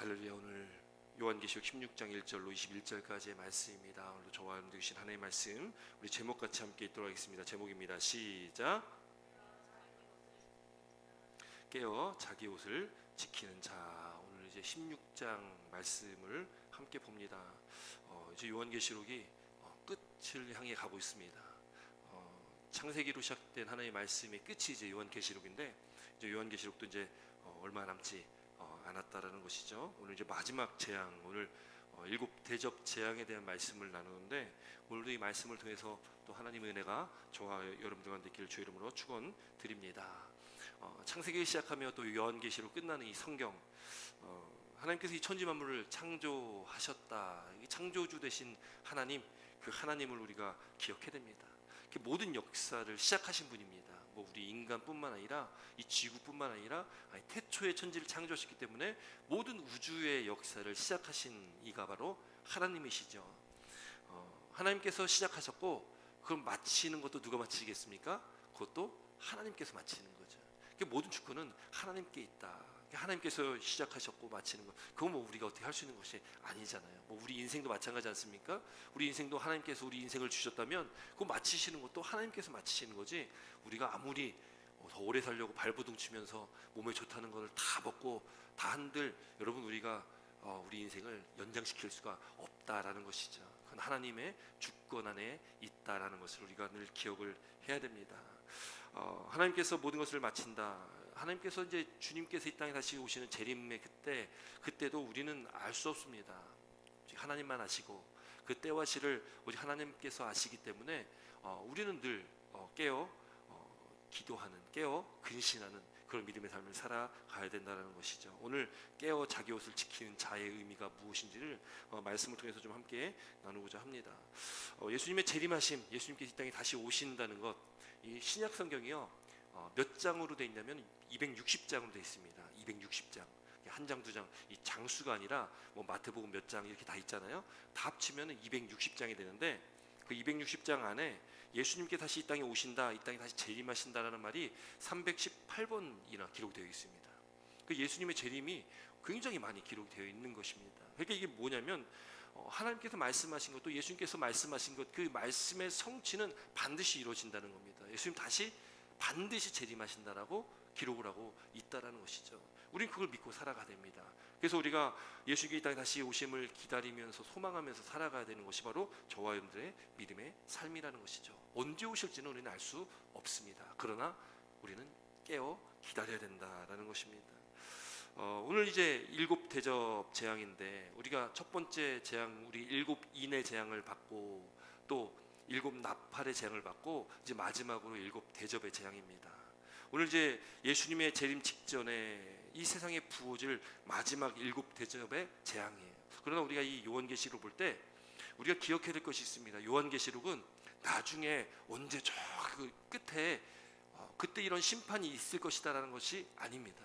할렐루야. 오늘 요한계시록 16장 1절로 21절까지의 말씀입니다. 오늘도 저와 여러분들 주신 하나님의 말씀 우리 제목 같이 함께 읽도록 하겠습니다. 제목입니다. 시작. 깨어 자기 옷을 지키는 자. 오늘 이제 16장 말씀을 함께 봅니다. 이제 요한계시록이 끝을 향해 가고 있습니다. 창세기로 시작된 하나님의 말씀의 끝이 이제 요한계시록인데, 이제 요한계시록도 이제 얼마 남지 않았다라는 것이죠. 오늘 이제 마지막 재앙, 오늘 일곱 대접 재앙에 대한 말씀을 나누는데, 오늘도 이 말씀을 통해서 또 하나님의 은혜가 저와 여러분들과 있기를 주 이름으로 축원드립니다. 창세기 시작하며 또 요한계시로 끝나는 이 성경, 하나님께서 이 천지 만물을 창조하셨다. 이 창조주 되신 하나님, 그 하나님을 우리가 기억해야 됩니다. 모든 역사를 시작하신 분입니다. 뭐 우리 인간뿐만 아니라 이 지구뿐만 아니라 태초의 천지를 창조하셨기 때문에 모든 우주의 역사를 시작하신 이가 바로 하나님이시죠. 하나님께서 시작하셨고, 그럼 마치는 것도 누가 마치겠습니까? 그것도 하나님께서 마치는 거죠. 모든 주권은 하나님께 있다. 하나님께서 시작하셨고 마치는 것, 그건 뭐 우리가 어떻게 할 수 있는 것이 아니잖아요. 뭐 우리 인생도 마찬가지 않습니까? 우리 인생도 하나님께서 우리 인생을 주셨다면 그거 마치시는 것도 하나님께서 마치시는 거지, 우리가 아무리 더 오래 살려고 발버둥 치면서 몸에 좋다는 것을 다 먹고 다 한들 여러분, 우리가 우리 인생을 연장시킬 수가 없다라는 것이죠. 그건 하나님의 주권 안에 있다라는 것을 우리가 늘 기억을 해야 됩니다. 하나님께서 모든 것을 마친다. 하나님께서 이제 주님께서 이 땅에 다시 오시는 재림의 그때도 우리는 알 수 없습니다. 하나님만 아시고 그 때와 시를 오직 하나님께서 아시기 때문에 우리는 늘 깨어 기도하는, 깨어 근신하는 그런 믿음의 삶을 살아가야 된다는 것이죠. 오늘 깨어 자기 옷을 지키는 자의 의미가 무엇인지를 말씀을 통해서 좀 함께 나누고자 합니다. 예수님의 재림하심, 예수님께서 이 땅에 다시 오신다는 것, 이 신약 성경이요, 몇 장으로 되어 있냐면 260장으로 되어 있습니다. 260장. 한 장, 두 장, 이 장수가 아니라 뭐 마태복음 몇 장 이렇게 다 있잖아요. 다 합치면 260장이 되는데, 그 260장 안에 예수님께 다시 이 땅에 오신다, 이 땅에 다시 재림하신다라는 말이 318번이나 기록되어 있습니다. 그 예수님의 재림이 굉장히 많이 기록되어 있는 것입니다. 그러니까 이게 뭐냐면, 하나님께서 말씀하신 것도 예수님께서 말씀하신 것, 그 말씀의 성취는 반드시 이루어진다는 겁니다. 예수님 다시 반드시 재림하신다라고 기록을 하고 있다라는 것이죠. 우린 그걸 믿고 살아가야 됩니다. 그래서 우리가 예수님이 이 땅에 다시 오심을 기다리면서 소망하면서 살아가야 되는 것이 바로 저와 여러분들의 믿음의 삶이라는 것이죠. 언제 오실지는 우리는 알 수 없습니다. 그러나 우리는 깨어 기다려야 된다라는 것입니다. 오늘 이제 일곱 대접 재앙인데, 우리가 첫 번째 재앙, 우리 일곱 인의 재앙을 받고 또 일곱 나팔의 재앙을 받고 이제 마지막으로 일곱 대접의 재앙입니다. 오늘 이제 예수님의 재림 직전에 이 세상에 부어질 마지막 일곱 대접의 재앙이에요. 그러나 우리가 이 요한계시록 볼 때 우리가 기억해야 될 것이 있습니다. 요한계시록은 나중에 언제 저 그 끝에 그때 이런 심판이 있을 것이다라는 것이 아닙니다.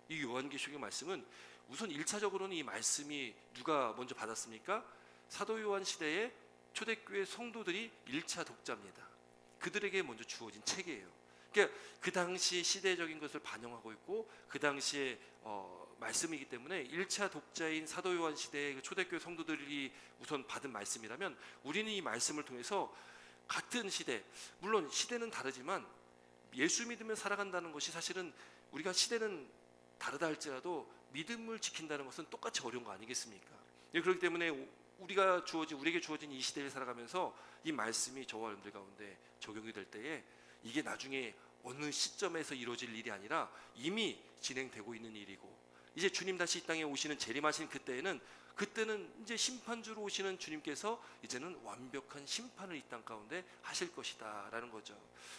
이 요한계시록의 말씀은 우선 1차적으로는 이 말씀이 누가 먼저 받았습니까? 사도 요한 시대에 초대교회 성도들이 1차 독자입니다. 그들에게 먼저 주어진 책이에요. 그러니까 그 당시 시대적인 것을 반영하고 있고 그 당시의 말씀이기 때문에 1차 독자인 사도 요한 시대의 그 초대교회 성도들이 우선 받은 말씀이라면, 우리는 이 말씀을 통해서 같은 시대, 물론 시대는 다르지만 예수 믿으며 살아간다는 것이, 사실은 우리가 시대는 다르다 할지라도 믿음을 지킨다는 것은 똑같이 어려운 거 아니겠습니까? 그렇기 때문에 우리에게 주어진 이 시대를 살아가면서 이 말씀이 저와 여러분들 가운데 적용이 될 때에 이게 나중에 어느 시점에서 이루어질 일이 아니라 이미 진행되고 있는 일이고, 이제 주님 다시 이 땅에 오시는 재림하신 그때는 이제 심판주로 오시는 주님께서 이제는 완벽한 심판을 이 땅 가운데 하실 것이다 라는 거죠.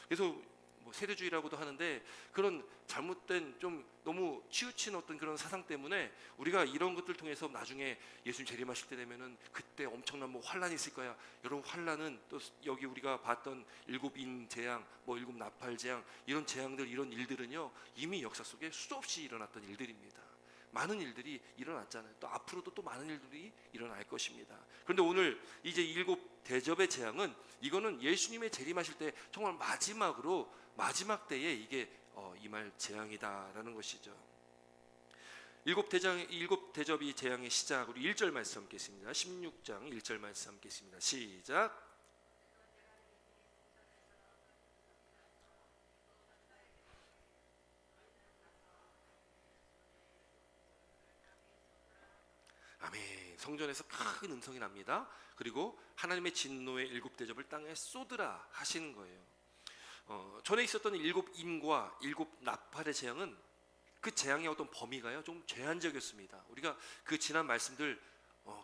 그래서 뭐 세대주의라고도 하는데, 그런 잘못된 좀 너무 치우친 어떤 그런 사상 때문에 우리가 이런 것들 통해서 나중에 예수님 재림하실 때 되면은 그때 엄청난 뭐 환란이 있을 거야. 여러분, 환란은 또 여기 우리가 봤던 일곱 인 재앙, 뭐 일곱 나팔 재앙, 이런 재앙들, 이런 일들은요 이미 역사 속에 수도 없이 일어났던 일들입니다. 많은 일들이 일어났잖아요. 또 앞으로도 또 많은 일들이 일어날 것입니다. 그런데 오늘 이제 일곱 대접의 재앙은, 이거는 예수님의 재림하실 때 정말 마지막 때에 이게 임할 재앙이다라는 것이죠. 일곱 대접이 재앙의 시작. 우리 1절 말씀 함께 있습니다. 16장 1절 말씀 함께 있습니다. 시작. 아멘. 성전에서 큰 음성이 납니다. 그리고 하나님의 진노의 7대접을 땅에 쏟으라 하시는 거예요. 전에 있었던 7임과 7나팔의 재앙은 그 재앙의 어떤 범위가요 좀 제한적이었습니다. 우리가 그 지난 말씀들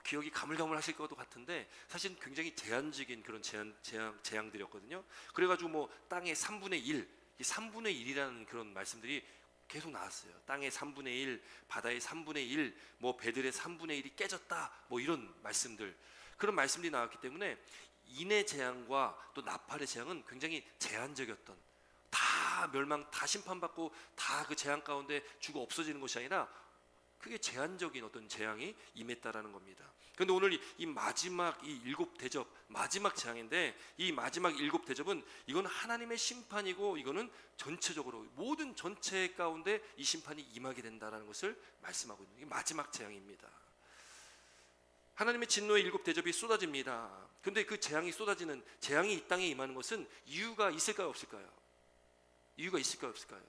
기억이 가물가물하실 것도 같은데 사실 굉장히 제한적인 그런 재앙들이었거든요. 그래가지고 뭐 땅의 3분의 1, 이 3분의 1이라는 그런 말씀들이 계속 나왔어요. 땅의 3분의 1, 바다의 3분의 1, 뭐 배들의 3분의 1이 깨졌다, 뭐 이런 말씀들, 그런 말씀들이 나왔기 때문에 인의 재앙과 또 나팔의 재앙은 굉장히 제한적이었던, 다 멸망, 다 심판받고 다 그 재앙 가운데 죽어 없어지는 것이 아니라 그게 제한적인 어떤 재앙이 임했다라는 겁니다. 그런데 오늘 이 마지막 이 7대접, 마지막 재앙인데 이 마지막 7대접은 이건 하나님의 심판이고 이거는 전체적으로 모든 전체 가운데 이 심판이 임하게 된다라는 것을 말씀하고 있는 게 마지막 재앙입니다. 하나님의 진노의 7대접이 쏟아집니다. 그런데 그 재앙이 쏟아지는, 재앙이 이 땅에 임하는 것은 이유가 있을까요, 없을까요? 이유가 있을까요, 없을까요?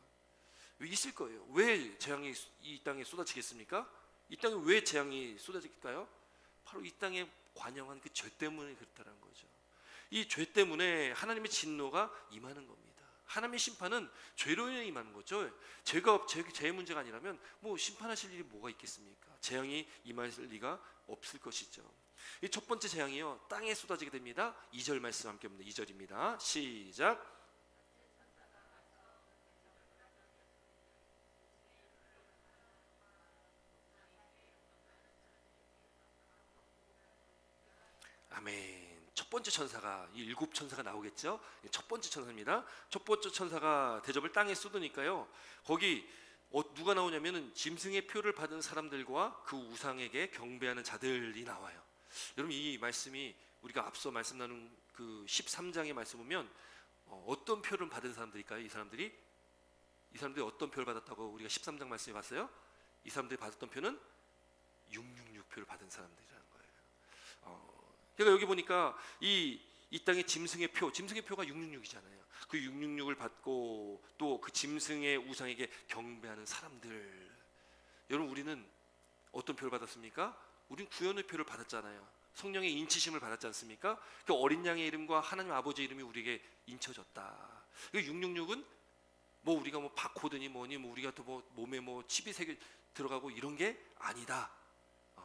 있을 거예요. 왜 재앙이 이 땅에 쏟아지겠습니까? 이 땅에 왜 재앙이 쏟아질까요? 바로 이 땅에 관영한 그 죄 때문에 그렇다는 거죠. 이 죄 때문에 하나님의 진노가 임하는 겁니다. 하나님의 심판은 죄로 인해 임하는 거죠. 죄의 문제가 아니라면 뭐 심판하실 일이 뭐가 있겠습니까? 재앙이 임할 리가 없을 것이죠. 이 첫 번째 재앙이요, 땅에 쏟아지게 됩니다. 2절 말씀 함께 봅니다. 2절입니다. 시작. 아멘. 첫 번째 천사가, 이 7천사가 나오겠죠. 첫 번째 천사입니다. 첫 번째 천사가 대접을 땅에 쏟으니까요, 거기 누가 나오냐면은 짐승의 표를 받은 사람들과 그 우상에게 경배하는 자들이 나와요. 여러분, 이 말씀이 우리가 앞서 말씀 나눈 그 13장의 말씀 보면 어떤 표를 받은 사람들일까요? 이 사람들이 어떤 표를 받았다고 우리가 13장 말씀에 봤어요? 이 사람들이 받았던 표는 666 표를 받은 사람들이라는 거예요. 그러니까 여기 보니까 이 땅의 짐승의 표가 666이잖아요. 그 666을 받고 또 그 짐승의 우상에게 경배하는 사람들. 여러분, 우리는 어떤 표를 받았습니까? 우린 구원의 표를 받았잖아요. 성령의 인치심을 받았지 않습니까? 그 어린 양의 이름과 하나님 아버지 이름이 우리에게 인쳐졌다. 그 666은 뭐 우리가 뭐 바코드니 뭐니 뭐 우리가 또 뭐 몸에 뭐 칩이 새겨 들어가고 이런 게 아니다.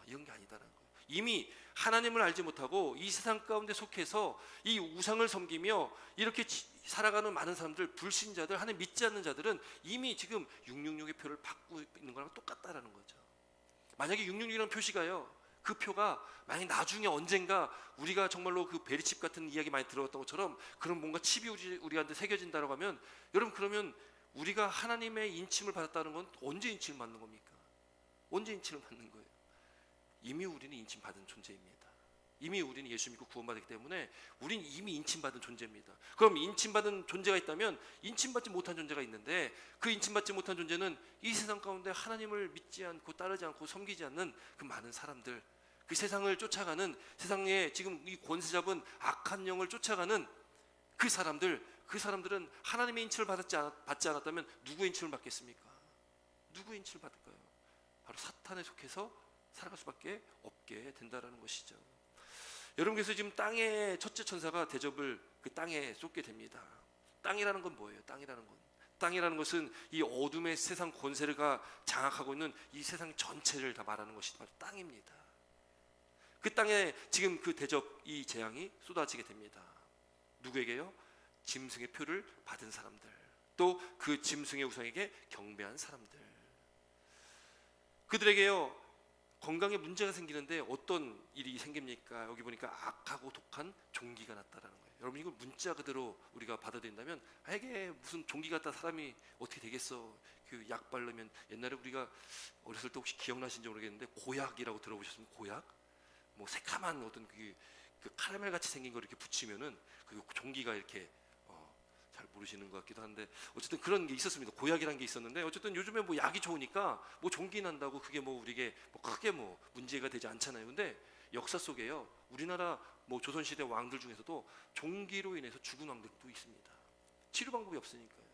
이런 게 아니다라는 거예요. 이미 하나님을 알지 못하고 이 세상 가운데 속해서 이 우상을 섬기며 이렇게 살아가는 많은 사람들, 불신자들, 하나님 믿지 않는 자들은 이미 지금 666의 표를 받고 있는 거랑 똑같다라는 거죠. 만약에 666이라는 표시가요, 그 표가 만약 나중에 언젠가 우리가 정말로 그 베리칩 같은 이야기 많이 들어봤던 것처럼 그런 뭔가 칩이 우리한테 새겨진다고 하면, 여러분, 그러면 우리가 하나님의 인침을 받았다는 건 언제 인침을 받는 겁니까? 언제 인침을 받는 거예요? 이미 우리는 인침받은 존재입니다. 이미 우리는 예수 믿고 구원받았기 때문에 우리는 이미 인침받은 존재입니다. 그럼 인침받은 존재가 있다면 인침받지 못한 존재가 있는데, 그 인침받지 못한 존재는 이 세상 가운데 하나님을 믿지 않고 따르지 않고 섬기지 않는 그 많은 사람들, 그 세상을 쫓아가는, 세상에 지금 이 권세 잡은 악한 영을 쫓아가는 그 사람들은 하나님의 인침을 받지 않았다면 누구의 인침을 받겠습니까? 누구의 인침을 받을까요? 바로 사탄에 속해서 살아갈 수밖에 없게 된다라는 것이죠. 여러분, 그래서 지금 땅의 첫째 천사가 대접을 그 땅에 쏟게 됩니다. 땅이라는 건 뭐예요? 땅이라는 것은 이 어둠의 세상 권세가 장악하고 있는 이 세상 전체를 다 말하는 것이 바로 땅입니다. 그 땅에 지금 그 대접, 이 재앙이 쏟아지게 됩니다. 누구에게요? 짐승의 표를 받은 사람들, 또 그 짐승의 우상에게 경배한 사람들. 그들에게요, 건강에 문제가 생기는데 어떤 일이 생깁니까? 여기 보니까 악하고 독한 종기가 났다라는 거예요. 여러분, 이걸 문자 그대로 우리가 받아들인다면, 이게 무슨 종기 같다 사람이 어떻게 되겠어? 그 약 바르면, 옛날에 우리가 어렸을 때 혹시 기억나신지 모르겠는데 고약이라고 들어보셨습니까? 고약? 뭐 새카만 어떤 그 카라멜 같이 생긴 거 이렇게 붙이면은 그 종기가 이렇게 잘 모르시는 것 같기도 한데 어쨌든 그런 게 있었습니다. 고약이라는 게 있었는데 어쨌든 요즘에 뭐 약이 좋으니까 뭐 종기 난다고 그게 뭐 우리에게 뭐 크게 뭐 문제가 되지 않잖아요. 근데 역사 속에요, 우리나라 뭐 조선시대 왕들 중에서도 종기로 인해서 죽은 왕들도 있습니다. 치료 방법이 없으니까요.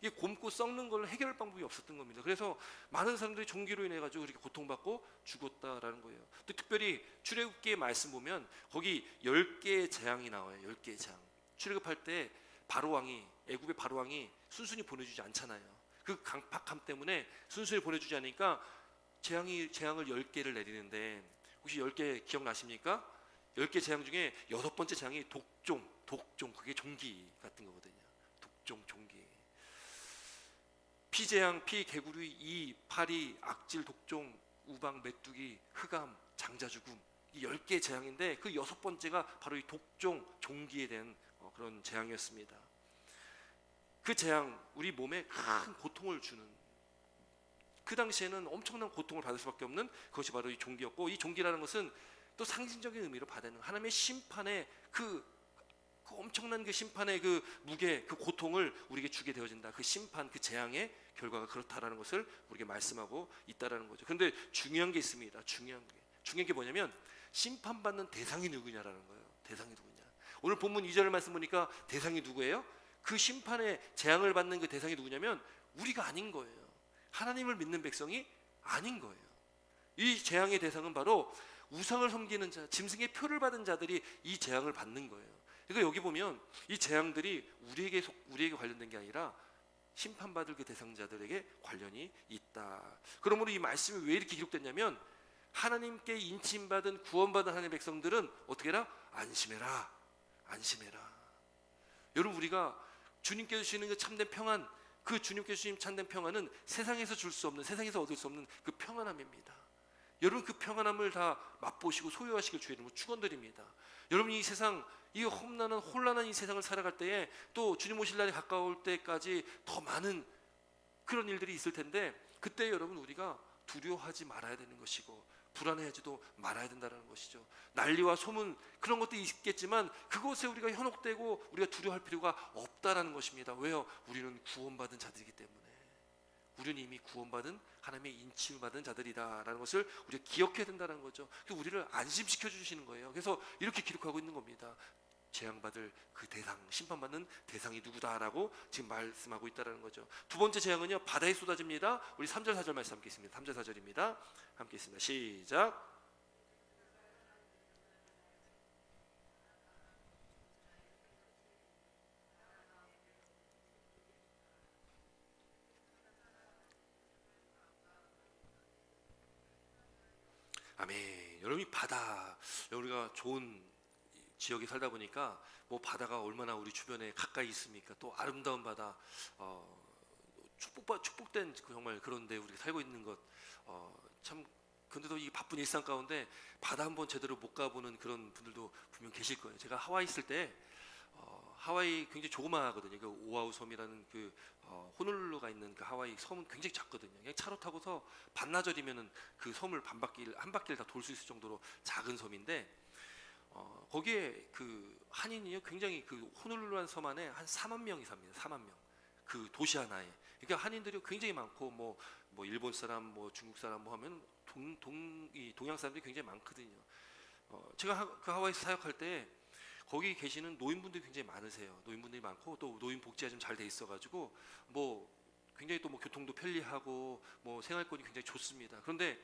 이게 곪고 썩는 걸 해결할 방법이 없었던 겁니다. 그래서 많은 사람들이 종기로 인해 가지고 그렇게 고통받고 죽었다라는 거예요. 또 특별히 출애굽기의 말씀 보면 거기 10개의 재앙이 나와요. 10개의 재앙. 출애굽할 때 바로 왕이, 애굽의 바로 왕이 순순히 보내주지 않잖아요. 그 강팍함 때문에 순순히 보내주지 않으니까 재앙을 10개를 내리는데 혹시 10개 기억나십니까? 10개 재앙 중에 6번째 재앙이 독종, 그게 종기 같은 거거든요. 독종, 종기. 피재앙, 피개구리, 이, 파리, 악질, 독종, 우방, 메뚜기, 흑암, 장자죽음, 이 10개의 재앙인데 그 6번째가 바로 이 독종, 종기에 대한 그런 재앙이었습니다. 그 재앙, 우리 몸에 큰 고통을 주는, 그 당시에는 엄청난 고통을 받을 수밖에 없는 그것이 바로 이 종기였고, 이 종기라는 것은 또 상징적인 의미로 받는 하나님의 심판의 그 엄청난 그 심판의 그 무게, 그 고통을 우리에게 주게 되어진다. 그 심판, 그 재앙의 결과가 그렇다라는 것을 우리에게 말씀하고 있다라는 거죠. 그런데 중요한 게 있습니다. 중요한 게 뭐냐면 심판받는 대상이 누구냐라는 거예요. 대상이 누구냐. 오늘 본문 2절 말씀 보니까 대상이 누구예요? 그 심판의 재앙을 받는 그 대상이 누구냐면 우리가 아닌 거예요. 하나님을 믿는 백성이 아닌 거예요. 이 재앙의 대상은 바로 우상을 섬기는 자, 짐승의 표를 받은 자들이 이 재앙을 받는 거예요. 그러니까 여기 보면 이 재앙들이 우리에게 관련된 게 아니라 심판받을 그 대상자들에게 관련이 있다. 그러므로 이 말씀이 왜 이렇게 기록됐냐면 하나님께 인침받은 구원받은 하나님의 백성들은 어떻게 해라? 안심해라. 여러분, 우리가 주님께서 주시는 그 참된 평안, 그 주님께서 주시는 참된 평안은 세상에서 줄 수 없는, 세상에서 얻을 수 없는 그 평안함입니다. 여러분, 그 평안함을 다 맛보시고 소유하시길 주의 이름으로 축원드립니다. 여러분, 이 세상, 이 혼란한 이 세상을 살아갈 때에 또 주님 오실 날이 가까울 때까지 더 많은 그런 일들이 있을 텐데 그때 여러분 우리가 두려워하지 말아야 되는 것이고 불안해하지도 말아야 된다는 것이죠. 난리와 소문 그런 것도 있겠지만 그것에 우리가 현혹되고 우리가 두려워할 필요가 없다라는 것입니다. 왜요? 우리는 구원받은 자들이기 때문에. 우리는 이미 구원받은 하나님의 인침을 받은 자들이다라는 것을 우리가 기억해야 된다는 거죠. 그래서 우리를 안심시켜 주시는 거예요. 그래서 이렇게 기록하고 있는 겁니다. 재앙받을 그 대상, 심판받는 대상이 누구다라고 지금 말씀하고 있다는 거죠. 두 번째 재앙은요, 바다에 쏟아집니다. 우리 3절 4절 말씀 함께 있습니다. 3절 4절입니다. 함께 있습니다. 시작. 아멘. 여러분이 바다, 우리가 좋은 지역에 살다 보니까 뭐 바다가 얼마나 우리 주변에 가까이 있습니까? 또 아름다운 바다, 축복된 정말 그런데 우리가 살고 있는 것, 참. 근데도 이 바쁜 일상 가운데 바다 한번 제대로 못 가보는 그런 분들도 분명 계실 거예요. 제가 하와이 있을 때 하와이 굉장히 조그마하거든요. 그 오아우 섬이라는 그 호놀룰루가 있는 그 하와이 섬은 굉장히 작거든요. 그냥 차로 타고서 반나절이면은 그 섬을 한 바퀴를 다 돌 수 있을 정도로 작은 섬인데 거기에 그 한인이요 굉장히 그 호놀룰루라는 섬 안에 한 4만 명이 삽니다. 4만 명. 그 도시 하나에. 그러니까 한인들이 굉장히 많고 뭐 일본 사람, 뭐 중국 사람 뭐 하면 동양 사람들이 굉장히 많거든요. 제가 그 하와이에서 사역할 때 거기 계시는 노인분들이 굉장히 많으세요. 노인분들이 많고 또 노인 복지가 좀 잘 돼 있어가지고 뭐 굉장히 또 뭐 교통도 편리하고 뭐 생활권이 굉장히 좋습니다. 그런데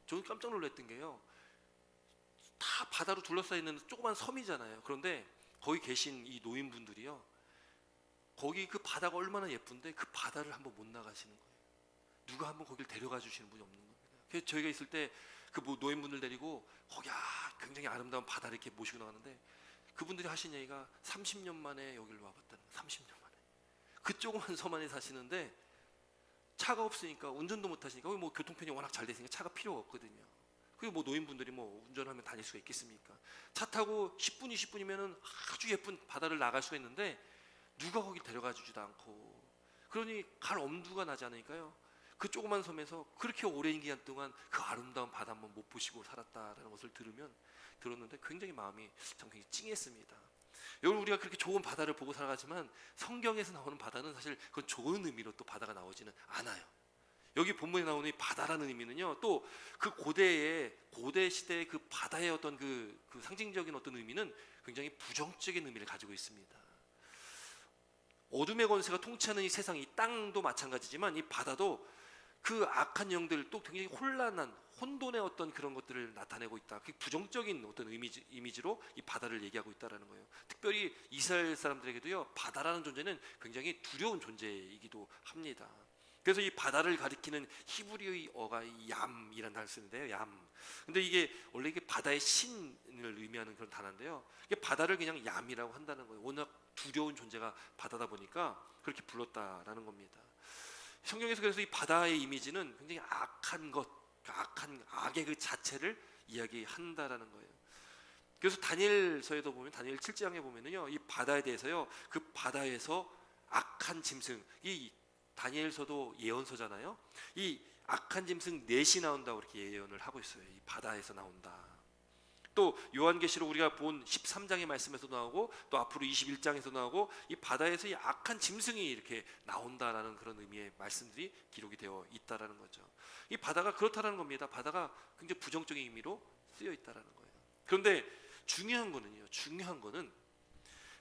저는 깜짝 놀랐던 게요. 다 바다로 둘러싸여 있는 조그만 섬이잖아요. 그런데 거기 계신 이 노인분들이요. 거기 그 바다가 얼마나 예쁜데 그 바다를 한번 못 나가시는 거예요. 누가 한번 거기를 데려가 주시는 분이 없는 겁니다. 그래서 저희가 있을 때 그 노인분들 데리고 거기 굉장히 아름다운 바다를 이렇게 모시고 나가는데 그분들이 하신 얘기가 30년 만에 여기를 와봤다는 거예요. 30년 만에. 그 조그만 섬 안에 사시는데 차가 없으니까 운전도 못 하시니까 거기 뭐 교통편이 워낙 잘 됐으니까 차가 필요가 없거든요. 그리고 뭐 노인분들이 뭐 운전하면 다닐 수가 있겠습니까? 차 타고 10분, 20분이면은 아주 예쁜 바다를 나갈 수가 있는데 누가 거기 데려가 주지도 않고 그러니 갈 엄두가 나지 않으니까요. 그 조그만 섬에서 그렇게 오랜 기간 동안 그 아름다운 바다 한번 못 보시고 살았다라는 것을 들었는데 굉장히 마음이 참 굉장히 찡했습니다. 여러분, 우리가 그렇게 좋은 바다를 보고 살아가지만 성경에서 나오는 바다는 사실 그건 좋은 의미로 또 바다가 나오지는 않아요. 여기 본문에 나오는 이 바다라는 의미는요, 또 그 고대 시대의 그 바다의 어떤 그 상징적인 어떤 의미는 굉장히 부정적인 의미를 가지고 있습니다. 어둠의 권세가 통치하는 이 세상, 이 땅도 마찬가지지만 이 바다도 그 악한 영들, 또 굉장히 혼란한 혼돈의 어떤 그런 것들을 나타내고 있다. 그 부정적인 어떤 이미지로 이 바다를 얘기하고 있다라는 거예요. 특별히 이스라엘 사람들에게도요, 바다라는 존재는 굉장히 두려운 존재이기도 합니다. 그래서 이 바다를 가리키는 히브리어가 얌이라는 단어를 쓰는데요, 얌. 근데 이게 원래 이게 바다의 신을 의미하는 그런 단어인데요, 이게 바다를 그냥 얌이라고 한다는 거예요. 워낙 두려운 존재가 바다다 보니까 그렇게 불렀다라는 겁니다. 성경에서 그래서 이 바다의 이미지는 굉장히 악한 것, 악한 악의 그 자체를 이야기한다라는 거예요. 그래서 다니엘서에도 보면, 다니엘 7장에 보면은요, 이 바다에 대해서요, 그 바다에서 악한 짐승, 이 다니엘서도 예언서잖아요. 이 악한 짐승 넷이 나온다고 이렇게 예언을 하고 있어요. 이 바다에서 나온다. 또 요한계시록 우리가 본 13장의 말씀에서도 나오고, 또 앞으로 21장에서 나오고, 이 바다에서 이 악한 짐승이 이렇게 나온다라는 그런 의미의 말씀들이 기록이 되어 있다라는 거죠. 이 바다가 그렇다라는 겁니다. 바다가 굉장히 부정적인 의미로 쓰여 있다라는 거예요. 그런데 중요한 거는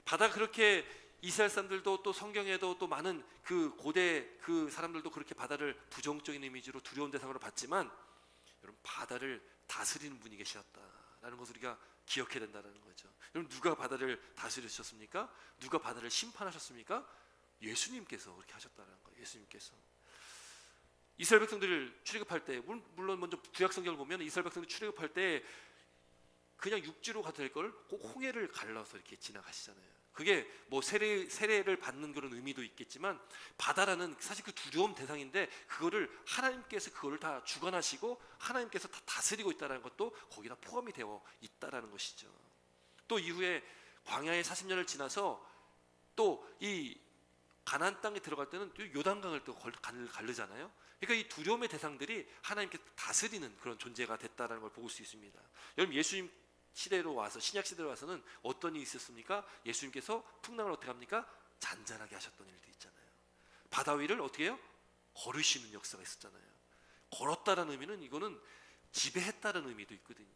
바다가 그렇게, 이스라엘 사람들도 또 성경에도 또 많은 그 고대 그 사람들도 그렇게 바다를 부정적인 이미지로 두려운 대상으로 봤지만, 여러분, 바다를 다스리는 분이 계셨다라는 것을 우리가 기억해야 된다는 거죠. 여러분, 누가 바다를 다스리셨습니까? 누가 바다를 심판하셨습니까? 예수님께서 그렇게 하셨다는 거예요. 예수님께서. 이스라엘 백성들을 출애굽할 때, 물론 먼저 구약 성경을 보면 이스라엘 백성들 출애굽할 때 그냥 육지로 가도 될 걸 꼭 홍해를 갈라서 이렇게 지나가시잖아요. 그게 뭐 세례를 받는 그런 의미도 있겠지만, 바다라는 사실 그 두려움 대상인데 그거를 하나님께서 그거를 다 주관하시고 하나님께서 다 다스리고 있다는 것도 거기다 포함이 되어 있다라는 것이죠. 또 이후에 광야의 40년을 지나서 또 이 가나안 땅에 들어갈 때는 또 요단강을 또 가르잖아요. 그러니까 이 두려움의 대상들이 하나님께서 다스리는 그런 존재가 됐다라는 걸 볼 수 있습니다. 여러분, 예수님 시대로 와서, 신약 시대로 와서는 어떤 일이 있었습니까? 예수님께서 풍랑을 어떻게 합니까? 잔잔하게 하셨던 일도 있잖아요. 바다 위를 어떻게 해요? 걸으시는 역사가 있었잖아요. 걸었다라는 의미는, 이거는 지배했다는 의미도 있거든요.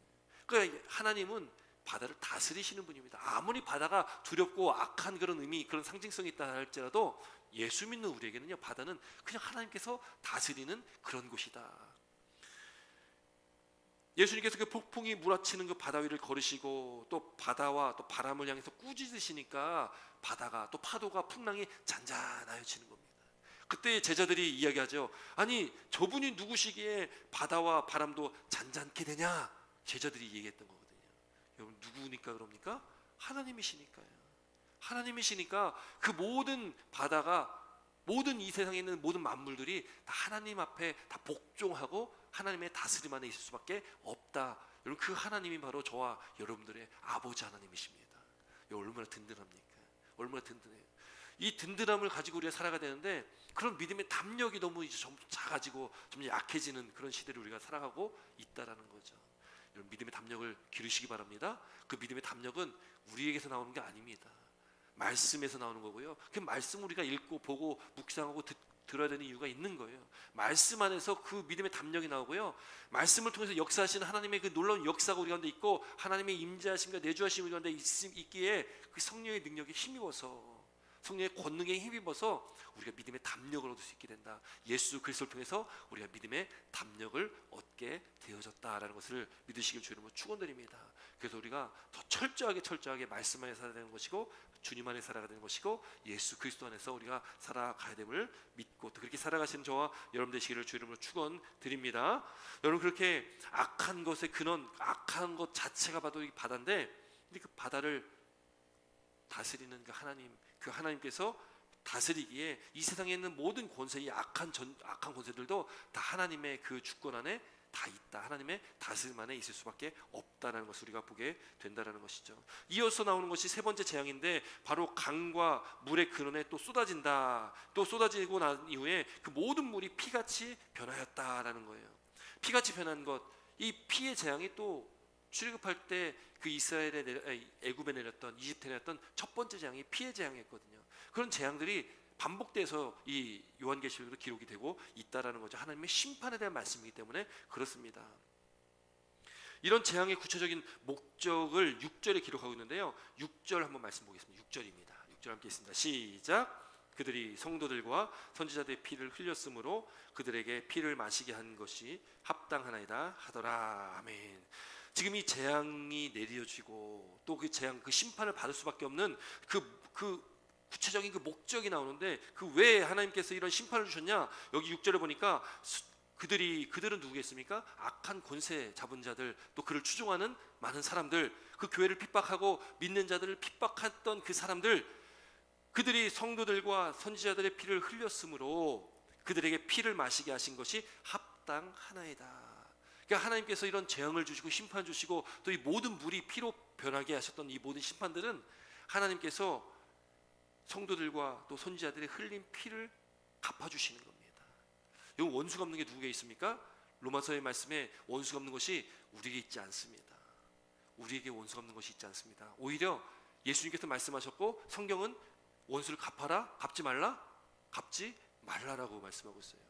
그러니까 하나님은 바다를 다스리시는 분입니다. 아무리 바다가 두렵고 악한 그런 의미, 그런 상징성이 있다 할지라도 예수 믿는 우리에게는요, 바다는 그냥 하나님께서 다스리는 그런 곳이다. 예수님께서 그 폭풍이 몰아치는 그 바다 위를 걸으시고, 또 바다와 또 바람을 향해서 꾸짖으시니까 바다가, 또 파도가, 풍랑이 잔잔하여지는 겁니다. 그때 제자들이 이야기하죠. 아니, 저분이 누구시기에 바다와 바람도 잔잔케 되냐? 제자들이 얘기했던 거거든요. 여러분, 누구니까 그럽니까? 하나님이시니까요. 하나님이시니까 그 모든 바다가, 모든 이 세상에 있는 모든 만물들이 다 하나님 앞에 다 복종하고 하나님의 다스림 안에 있을 수밖에 없다. 여러분, 그 하나님이 바로 저와 여러분들의 아버지 하나님이십니다. 얼마나 든든합니까? 얼마나 든든해요. 이 든든함을 가지고 우리가 살아가야 되는데, 그런 믿음의 담력이 너무 이제 좀 작아지고 좀 약해지는 그런 시대를 우리가 살아가고 있다라는 거죠. 여러분, 믿음의 담력을 기르시기 바랍니다. 그 믿음의 담력은 우리에게서 나오는 게 아닙니다. 말씀에서 나오는 거고요. 그 말씀 우리가 읽고 보고 묵상하고 들어야 되는 이유가 있는 거예요. 말씀 안에서 그 믿음의 담력이 나오고요. 말씀을 통해서 역사하시는 하나님의 그 놀라운 역사가 우리 가운데 있고, 하나님의 임재하심과 내주하심이 우리 가운데 있기에 그 성령의 능력에 힘입어서, 성령의 권능에 힘입어서 우리가 믿음의 담력을 얻을 수 있게 된다. 예수 그리스도를 통해서 우리가 믿음의 담력을 얻게 되어졌다라는 것을 믿으시길 주님으로 축원드립니다. 그래서 우리가 더 철저하게 말씀 안에 살아야 되는 것이고, 주님 안에 살아가야 되는 것이고, 예수 그리스도 안에서 우리가 살아가야 됨을 믿고, 또 그렇게 살아가시는 저와 여러분 되시기를 주 이름으로 축원드립니다. 여러분, 그렇게 악한 것의 근원, 악한 것 자체가 바로 이 바다인데, 근데 그 바다를 다스리는 그 하나님께서 다스리기에 이 세상에 있는 모든 권세, 이 악한 권세들도 다 하나님의 그 주권 안에 다 있다. 하나님의 다스림 안에 있을 수밖에 없다라는 것을 우리가 보게 된다라는 것이죠. 이어서 나오는 것이 세 번째 재앙인데, 바로 강과 물의 근원에 또 쏟아진다. 또 쏟아지고 난 이후에 그 모든 물이 피같이 변하였다라는 거예요. 피같이 변한 것, 이 피의 재앙이 또 출애굽할 때 그 이스라엘에 애굽에 내렸던, 이집트에 내렸던 첫 번째 재앙이 피해 재앙이었거든요. 그런 재앙들이 반복돼서 이 요한계시록으로 기록이 되고 있다라는 거죠. 하나님의 심판에 대한 말씀이기 때문에 그렇습니다. 이런 재앙의 구체적인 목적을 6절에 기록하고 있는데요. 6절 한번 말씀 보겠습니다. 6절입니다. 6절 함께 있습니다. 시작. 그들이 성도들과 선지자들의 피를 흘렸으므로 그들에게 피를 마시게 한 것이 합당하나이다 하더라. 아멘. 지금 이 재앙이 내려지고 또 그 재앙, 그 심판을 받을 수밖에 없는 그 구체적인 그 목적이 나오는데, 그 왜 하나님께서 이런 심판을 주셨냐? 여기 6절에 보니까 그들은 누구겠습니까? 악한 권세 잡은 자들, 또 그를 추종하는 많은 사람들, 그 교회를 핍박하고 믿는 자들을 핍박했던 그 사람들, 그들이 성도들과 선지자들의 피를 흘렸으므로 그들에게 피를 마시게 하신 것이 합당하나이다. 그러니까 하나님께서 이런 재앙을 주시고 심판 주시고 또 이 모든 물이 피로 변하게 하셨던 이 모든 심판들은 하나님께서 성도들과 또 선지자들의 흘린 피를 갚아주시는 겁니다. 여기 원수가 없는 게 누구에게 있습니까? 로마서의 말씀에 원수가 없는 것이 우리에게 있지 않습니다. 우리에게 원수가 없는 것이 있지 않습니다. 오히려 예수님께서 말씀하셨고, 성경은 원수를 갚아라, 갚지 말라, 갚지 말라라고 말씀하고 있어요.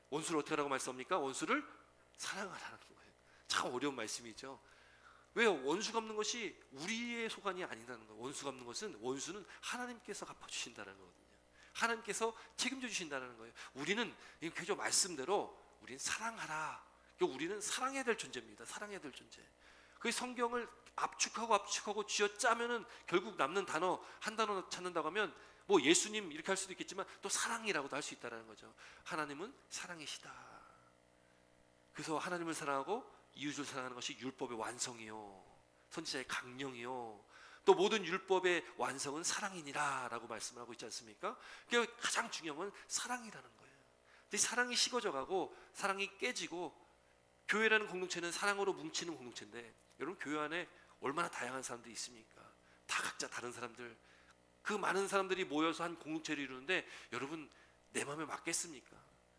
원수를 어떻게 하라고 말씀합니까? 원수를 사랑하라는 거예요. 참 어려운 말씀이죠. 왜요? 원수가 없는 것이 우리의 소관이 아니라는 거예요. 원수가 없는 것은, 원수는 하나님께서 갚아주신다는 거거든요. 하나님께서 책임져 주신다는 거예요. 우리는 그저 말씀대로 우리는 사랑하라. 우리는 사랑해야 될 존재입니다. 사랑해야 될 존재. 그 성경을 압축하고 쥐어짜면은 결국 남는 단어 한 단어 찾는다고 하면 뭐 예수님 이렇게 할 수도 있겠지만 또 사랑이라고도 할 수 있다는 거죠. 하나님은 사랑이시다. 그래서 하나님을 사랑하고 이웃을 사랑하는 것이 율법의 완성이요, 선지자의 강령이요, 또 모든 율법의 완성은 사랑이니라 라고 말씀을 하고 있지 않습니까? 그러니까 가장 중요한 건 사랑이라는 거예요. 근데 사랑이 식어져가고 사랑이 깨지고, 교회라는 공동체는 사랑으로 뭉치는 공동체인데, 여러분 교회 안에 얼마나 다양한 사람들이 있습니까? 다 각자 다른 사람들, 그 많은 사람들이 모여서 한 공동체를 이루는데 여러분 내 마음에 맞겠습니까?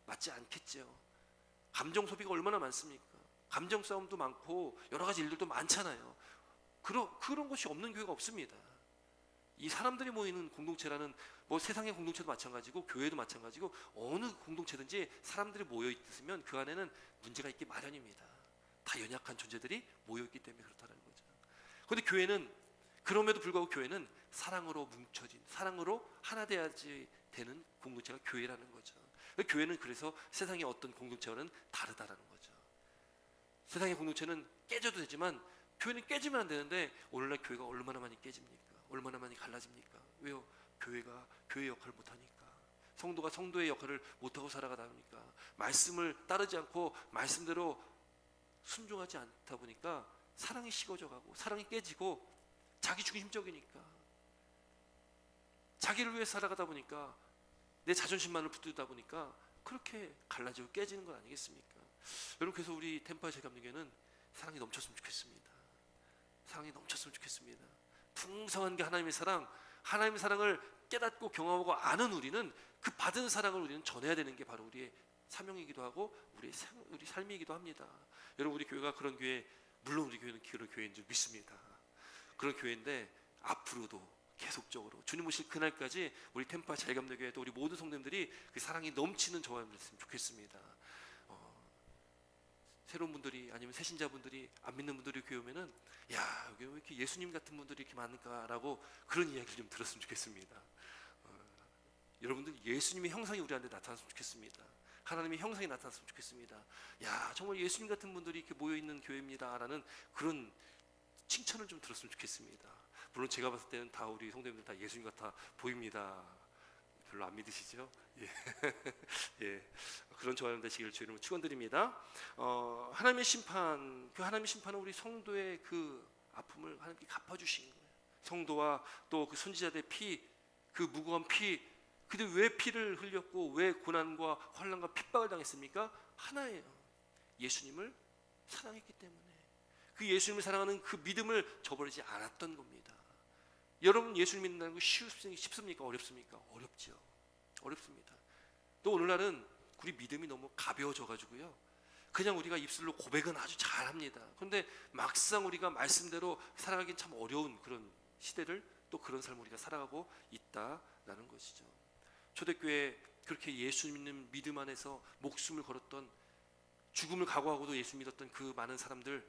맞지 않겠죠. 감정 소비가 얼마나 많습니까? 감정 싸움도 많고 여러 가지 일들도 많잖아요. 그런 것이 없는 교회가 없습니다. 이 사람들이 모이는 공동체라는, 뭐 세상의 공동체도 마찬가지고 교회도 마찬가지고 어느 공동체든지 사람들이 모여 있으면 그 안에는 문제가 있기 마련입니다. 다 연약한 존재들이 모여 있기 때문에 그렇다는 거죠. 그런데 교회는, 그럼에도 불구하고 교회는 사랑으로 뭉쳐진, 사랑으로 하나 돼야지 되는 공동체가 교회라는 거죠. 교회는 그래서 세상의 어떤 공동체와는 다르다라는 거죠. 세상의 공동체는 깨져도 되지만 교회는 깨지면 안 되는데, 오늘날 교회가 얼마나 많이 깨집니까? 얼마나 많이 갈라집니까? 왜요? 교회가 교회 역할을 못하니까, 성도가 성도의 역할을 못하고 살아가다 보니까, 말씀을 따르지 않고 말씀대로 순종하지 않다 보니까 사랑이 식어져가고 사랑이 깨지고, 자기 중심적이니까, 자기를 위해 살아가다 보니까, 내 자존심만을 붙들다 보니까 그렇게 갈라지고 깨지는 건 아니겠습니까? 여러분, 그래서 우리 템파의 제감리교회는 사랑이 넘쳤으면 좋겠습니다. 사랑이 넘쳤으면 좋겠습니다. 풍성한 게 하나님의 사랑, 하나님의 사랑을 깨닫고 경험하고 아는 우리는 그 받은 사랑을 우리는 전해야 되는 게 바로 우리의 사명이기도 하고 우리 삶이기도 합니다. 여러분, 우리 교회가 그런 교회, 물론 우리 교회는 그런 교회인 줄 믿습니다. 그런 교회인데 앞으로도 계속적으로 주님 오실 그날까지 우리 템파 자유감리교회, 또 우리 모든 성도님들이 그 사랑이 넘치는 저와 됐으면 좋겠습니다. 새로운 분들이, 아니면 새신자분들이, 안 믿는 분들이 교회 오면은, 야, 여기 왜 이렇게 예수님 같은 분들이 이렇게 많을까라고 그런 이야기를 좀 들었으면 좋겠습니다. 여러분들 예수님의 형상이 우리한테 나타났으면 좋겠습니다. 하나님의 형상이 나타났으면 좋겠습니다. 야, 정말 예수님 같은 분들이 이렇게 모여 있는 교회입니다라는 그런 칭찬을 좀 들었으면 좋겠습니다. 물론 제가 봤을 때는 다 우리 성도님들 다 예수님 같아 보입니다. 별로 안 믿으시죠? 예. 예. 그런 저와 되시기를 주의 이름으로 축원드립니다. 하나님의 심판, 그 하나님의 심판은 우리 성도의 그 아픔을 하나님께 갚아주신 거예요. 성도와 또 그 선지자들의 피, 그 무고한 피, 그들 왜 피를 흘렸고 왜 고난과 환난과 핍박을 당했습니까? 하나예요. 예수님을 사랑했기 때문에. 그 예수님을 사랑하는 그 믿음을 저버리지 않았던 겁니다. 여러분, 예수님 믿는다는 거 쉽습니까? 어렵습니까? 어렵죠. 어렵습니다. 또 오늘날은 우리 믿음이 너무 가벼워져 가지고요, 그냥 우리가 입술로 고백은 아주 잘합니다. 그런데 막상 우리가 말씀대로 살아가긴 참 어려운 그런 시대를, 또 그런 삶을 우리가 살아가고 있다라는 것이죠. 초대교회 그렇게 예수 믿는 믿음 안에서 목숨을 걸었던, 죽음을 각오하고도 예수 믿었던 그 많은 사람들,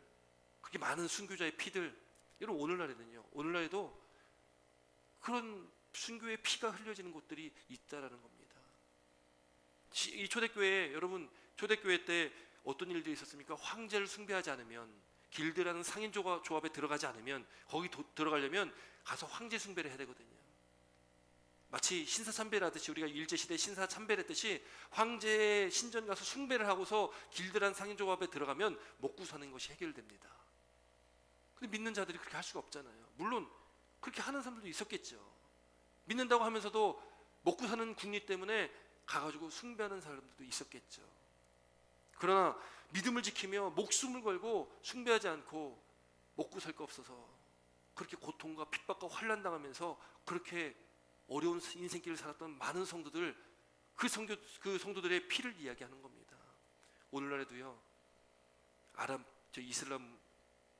그렇게 많은 순교자의 피들, 여러분 오늘날에도 그런 순교의 피가 흘려지는 곳들이 있다라는 겁니다. 이 초대교회, 여러분 초대교회 때 어떤 일들이 있었습니까? 황제를 숭배하지 않으면, 길드라는 상인 조합에 들어가지 않으면, 거기 들어가려면 가서 황제 숭배를 해야 되거든요. 마치 신사참배를 하듯이, 우리가 일제시대 신사참배를 했듯이 황제의 신전 가서 숭배를 하고서 길드라는 상인 조합에 들어가면 먹고 사는 것이 해결됩니다. 근데 믿는 자들이 그렇게 할 수가 없잖아요. 물론 그렇게 하는 사람들도 있었겠죠. 믿는다고 하면서도 먹고 사는 국리 때문에 가가지고 숭배하는 사람들도 있었겠죠. 그러나 믿음을 지키며 목숨을 걸고 숭배하지 않고 먹고 살 거 없어서 그렇게 고통과 핍박과 환난 당하면서 그렇게 어려운 인생길을 살았던 많은 성도들, 그 성도들의 피를 이야기하는 겁니다. 오늘날에도요, 이슬람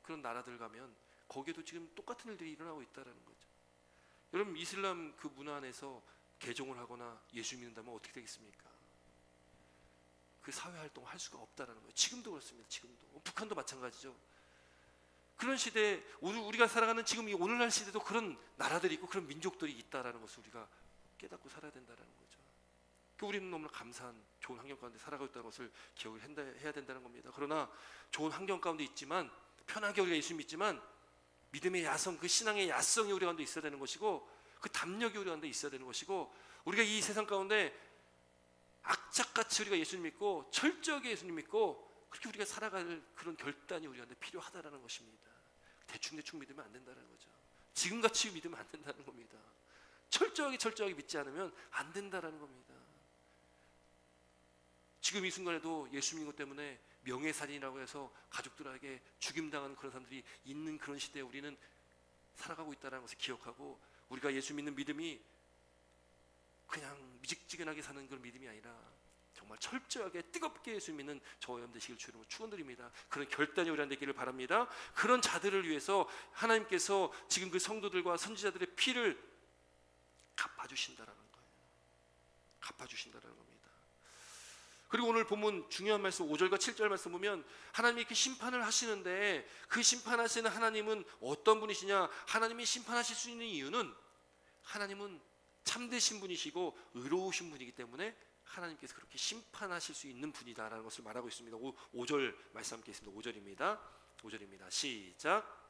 그런 나라들 가면 거기에도 지금 똑같은 일들이 일어나고 있다는 거죠. 여러분, 이슬람 그 문화 안에서 개종을 하거나 예수 믿는다면 어떻게 되겠습니까? 그 사회활동을 할 수가 없다는 거예요. 지금도 그렇습니다. 지금도. 북한도 마찬가지죠. 그런 시대에 우리가 살아가는 지금 이 오늘날 시대도 그런 나라들이 있고 그런 민족들이 있다는 것을 우리가 깨닫고 살아야 된다는 거죠. 우리는 너무나 감사한 좋은 환경 가운데 살아가고 있다는 것을 기억을 해야 된다는 겁니다. 그러나 좋은 환경 가운데 있지만, 편하게 우리가 예수 믿지만, 믿음의 야성, 그 신앙의 야성이 우리 가운데 있어야 되는 것이고, 그 담력이 우리 가운데 있어야 되는 것이고, 우리가 이 세상 가운데 악착같이 우리가 예수님 믿고 철저하게 예수님 믿고 그렇게 우리가 살아갈 그런 결단이 우리 가운데 필요하다는 것입니다. 대충 믿으면 안 된다는 거죠. 지금같이 믿으면 안 된다는 겁니다. 철저하게 믿지 않으면 안 된다는 겁니다. 지금 이 순간에도 예수 믿는 것 때문에 명예살인이라고 해서 가족들에게 죽임당하는 그런 사람들이 있는 그런 시대에 우리는 살아가고 있다는 것을 기억하고, 우리가 예수 믿는 믿음이 그냥 미직지근하게 사는 그런 믿음이 아니라 정말 철저하게 뜨겁게 예수 믿는 저와 여러분 되시길 주님으로 축원드립니다. 그런 결단이 우리한테 되기를 바랍니다. 그런 자들을 위해서 하나님께서 지금 그 성도들과 선지자들의 피를 갚아주신다라는 거예요. 갚아주신다라는 겁니다. 그리고 오늘 본문 중요한 말씀 5절과 7절 말씀 보면 하나님이 이렇게 심판을 하시는데, 그 심판하시는 하나님은 어떤 분이시냐? 하나님이 심판하실 수 있는 이유는 하나님은 참되신 분이시고 의로우신 분이기 때문에 하나님께서 그렇게 심판하실 수 있는 분이다라는 것을 말하고 있습니다. 5절 말씀 함께 있습니다. 5절입니다. 시작.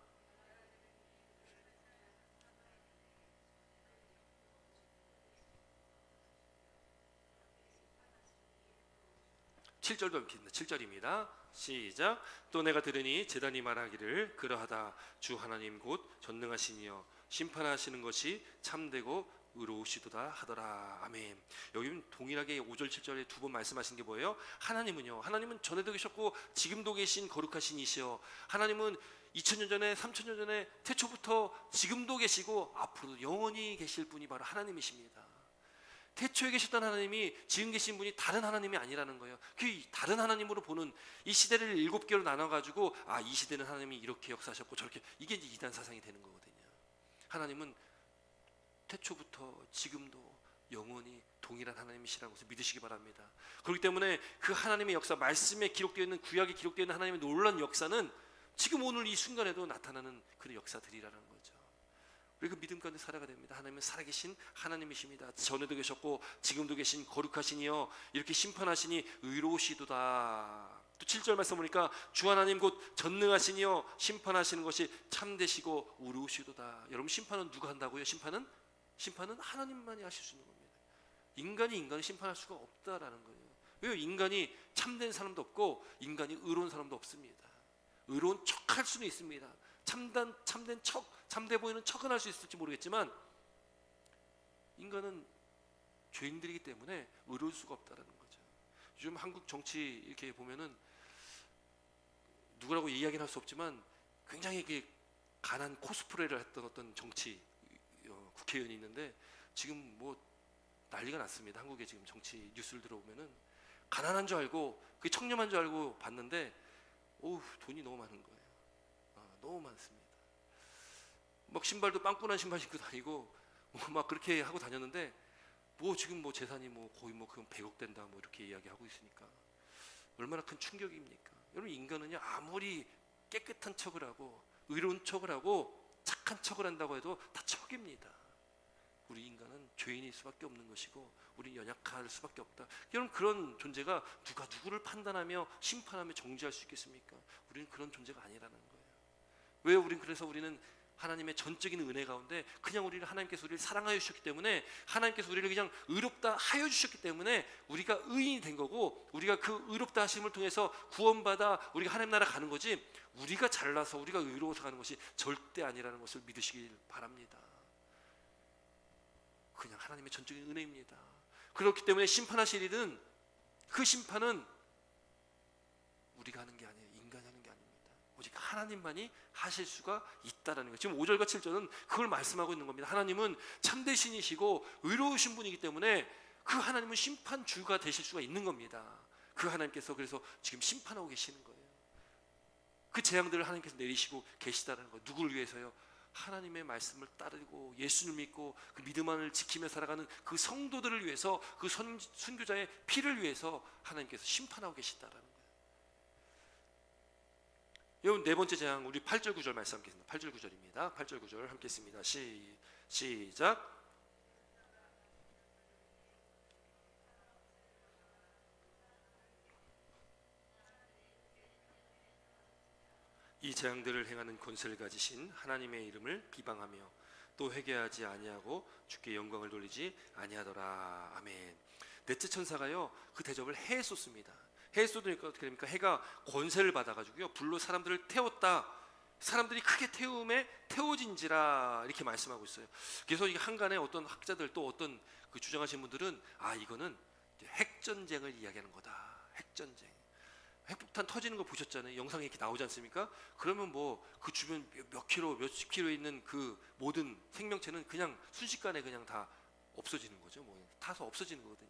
7절도 함께 있습니다. 7절입니다. 시작. 또 내가 들으니 제단이 말하기를 그러하다. 주 하나님 곧 전능하시니여 심판하시는 것이 참되고 의로우시도다 하더라. 아멘. 여기는 동일하게 5절 7절에 두 번 말씀하신 게 뭐예요? 하나님은 전에도 계셨고 지금도 계신 거룩하신 이시여, 하나님은 2000년 전에 3000년 전에 태초부터 지금도 계시고 앞으로도 영원히 계실 분이 바로 하나님이십니다. 태초에 계셨던 하나님이 지금 계신 분이 다른 하나님이 아니라는 거예요. 그 다른 하나님으로 보는 이 시대를 7개로 나눠가지고 이 시대는 하나님이 이렇게 역사하셨고 저렇게, 이게 이제 이단 사상이 되는 거거든요. 하나님은 태초부터 지금도 영원히 동일한 하나님이시라는 것을 믿으시기 바랍니다. 그렇기 때문에 그 하나님의 역사, 말씀에 기록되어 있는, 구약에 기록되어 있는 하나님의 놀라운 역사는 지금 오늘 이 순간에도 나타나는 그런 역사들이라는 거죠. 우리가 그 믿음 가운데 살아가야 됩니다. 하나님은 살아계신 하나님이십니다. 전에도 계셨고 지금도 계신 거룩하시니여 이렇게 심판하시니 의로우시도다. 또 7절 말씀 보니까 주 하나님 곧 전능하시니여 심판하시는 것이 참되시고 의로우시도다. 여러분, 심판은 누가 한다고요? 심판은 하나님만이 하실 수 있는 겁니다. 인간이 인간을 심판할 수가 없다라는 거예요. 왜요? 인간이 참된 사람도 없고 인간이 의로운 사람도 없습니다. 의로운 척할 수는 있습니다. 참된 척, 참돼 보이는 척은 할 수 있을지 모르겠지만 인간은 죄인들이기 때문에 의로울 수가 없다라는 거죠. 요즘 한국 정치 이렇게 보면은 누구라고 이야기는 할 수 없지만 굉장히 이렇게 가난 코스프레를 했던 어떤 정치 국회의원이 있는데 지금 뭐 난리가 났습니다. 한국의 지금 정치 뉴스를 들어보면은 가난한 줄 알고 그 청렴한 줄 알고 봤는데 돈이 너무 많은 거예요. 너무 많습니다. 막 신발도 빵꾸난 신발 신고 다니고 막 그렇게 하고 다녔는데 지금 재산이 거의 그럼 100억 된다 이렇게 이야기하고 있으니까 얼마나 큰 충격입니까? 여러분, 인간은요, 아무리 깨끗한 척을 하고 의로운 척을 하고 착한 척을 한다고 해도 다 척입니다. 우리 인간은 죄인일 수밖에 없는 것이고 우리 연약할 수밖에 없다. 여러분, 그런 존재가 누가 누구를 판단하며 심판하며 정죄할 수 있겠습니까? 우리는 그런 존재가 아니라는 거예요. 왜 그래서 우리는 하나님의 전적인 은혜 가운데 그냥 하나님께서 우리를 사랑하여 주셨기 때문에, 하나님께서 우리를 그냥 의롭다 하여 주셨기 때문에 우리가 의인이 된 거고, 우리가 그 의롭다 하심을 통해서 구원받아 우리가 하나님 나라 가는 거지, 우리가 잘나서 우리가 의로워서 가는 것이 절대 아니라는 것을 믿으시길 바랍니다. 그냥 하나님의 전적인 은혜입니다. 그렇기 때문에 심판하실 일은, 그 심판은 우리가 하는 게 아니에요. 인간이 하는 게 아닙니다. 오직 하나님만이 하실 수가 있다라는 거예요. 지금 5절과 7절은 그걸 말씀하고 있는 겁니다. 하나님은 참되신이시고 의로우신 분이기 때문에 그 하나님은 심판주가 되실 수가 있는 겁니다. 그 하나님께서 그래서 지금 심판하고 계시는 거예요. 그 재앙들을 하나님께서 내리시고 계시다는 거예요. 누구를 위해서요? 하나님의 말씀을 따르고 예수를 믿고 그 믿음 안을 지키며 살아가는 그 성도들을 위해서, 그 순교자의 피를 위해서 하나님께서 심판하고 계시다라는 거예요. 여러분, 네 번째 재앙, 우리 8절 9절 말씀 함께 했습니다. 8절 9절입니다. 8절 9절 함께 했습니다. 시작. 이 재앙들을 행하는 권세를 가지신 하나님의 이름을 비방하며 또 회개하지 아니하고 주께 영광을 돌리지 아니하더라. 아멘. 넷째 천사가요, 그 대접을 해에 쏟습니다. 해에 쏟으니까 어떻게 됩니까? 해가 권세를 받아가지고요, 불로 사람들을 태웠다. 사람들이 크게 태워진지라 이렇게 말씀하고 있어요. 그래서 이 한간에 어떤 학자들, 또 어떤 그 주장하시는 분들은 이거는 핵전쟁을 이야기하는 거다. 핵전쟁. 핵폭탄 터지는 거 보셨잖아요. 영상에 이렇게 나오지 않습니까? 그러면 그 주변 몇십 킬로에 있는 그 모든 생명체는 그냥 순식간에 그냥 다 없어지는 거죠. 타서 없어지는 거거든요.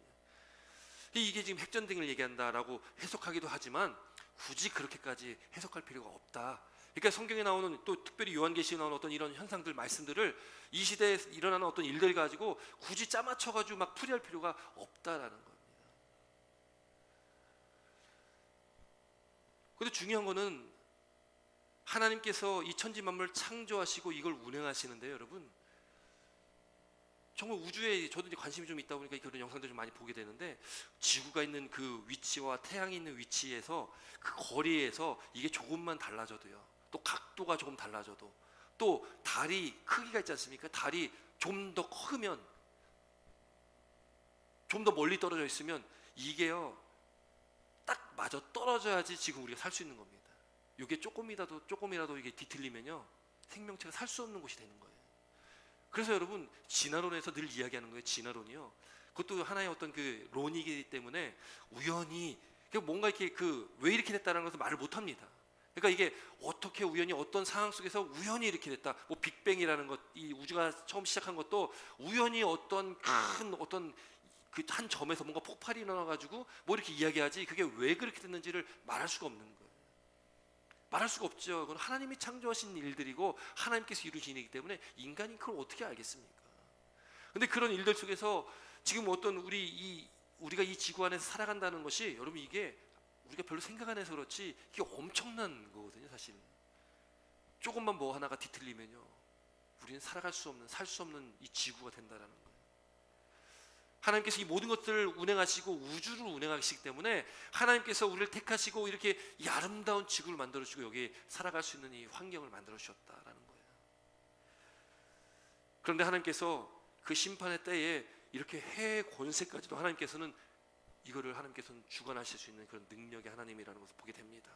이게 지금 핵전쟁을 얘기한다라고 해석하기도 하지만 굳이 그렇게까지 해석할 필요가 없다. 그러니까 성경에 나오는, 또 특별히 요한계시에 나오는 어떤 이런 현상들, 말씀들을 이 시대에 일어나는 어떤 일들 가지고 굳이 짜맞춰가지고 막 풀이할 필요가 없다라는 겁니다. 근데 중요한 거는 하나님께서 이 천지 만물을 창조하시고 이걸 운행하시는데요, 여러분, 정말 우주에 저도 이제 관심이 좀 있다 보니까 그런 영상들 좀 많이 보게 되는데, 지구가 있는 그 위치와 태양이 있는 위치에서 그 거리에서 이게 조금만 달라져도요, 또 각도가 조금 달라져도, 또 달이 크기가 있지 않습니까? 달이 좀 더 크면, 좀 더 멀리 떨어져 있으면 이게요 딱 맞아 떨어져야지 지금 우리가 살 수 있는 겁니다. 이게 조금이라도 이게 뒤틀리면요, 생명체가 살 수 없는 곳이 되는 거예요. 그래서 여러분, 진화론에서 늘 이야기하는 거예요. 진화론이요, 그것도 하나의 어떤 그 론이기 때문에 우연히 뭔가 이렇게 왜 이렇게 됐다는 것을 말을 못 합니다. 그러니까 이게 어떻게 우연히 어떤 상황 속에서 우연히 이렇게 됐다. 빅뱅이라는 것, 이 우주가 처음 시작한 것도 우연히 어떤 큰 어떤 그 한 점에서 뭔가 폭발이 일어나가지고 이렇게 이야기하지, 그게 왜 그렇게 됐는지를 말할 수가 없는 거예요. 말할 수가 없죠. 그건 하나님이 창조하신 일들이고 하나님께서 이루신 일이기 때문에 인간이 그걸 어떻게 알겠습니까? 근데 그런 일들 속에서 지금 어떤 우리가 이 지구 안에서 살아간다는 것이, 여러분, 이게 우리가 별로 생각 안 해서 그렇지 이게 엄청난 거거든요. 사실 조금만 하나가 뒤틀리면요, 우리는 살 수 없는 이 지구가 된다라는 거예요. 하나님께서 이 모든 것들을 운행하시고 우주를 운행하시기 때문에 하나님께서 우리를 택하시고 이렇게 이 아름다운 지구를 만들어주시고 여기 살아갈 수 있는 이 환경을 만들어주셨다라는 거예요. 그런데 하나님께서 그 심판의 때에 이렇게 해의 권세까지도 하나님께서는 주관하실 수 있는 그런 능력의 하나님이라는 것을 보게 됩니다.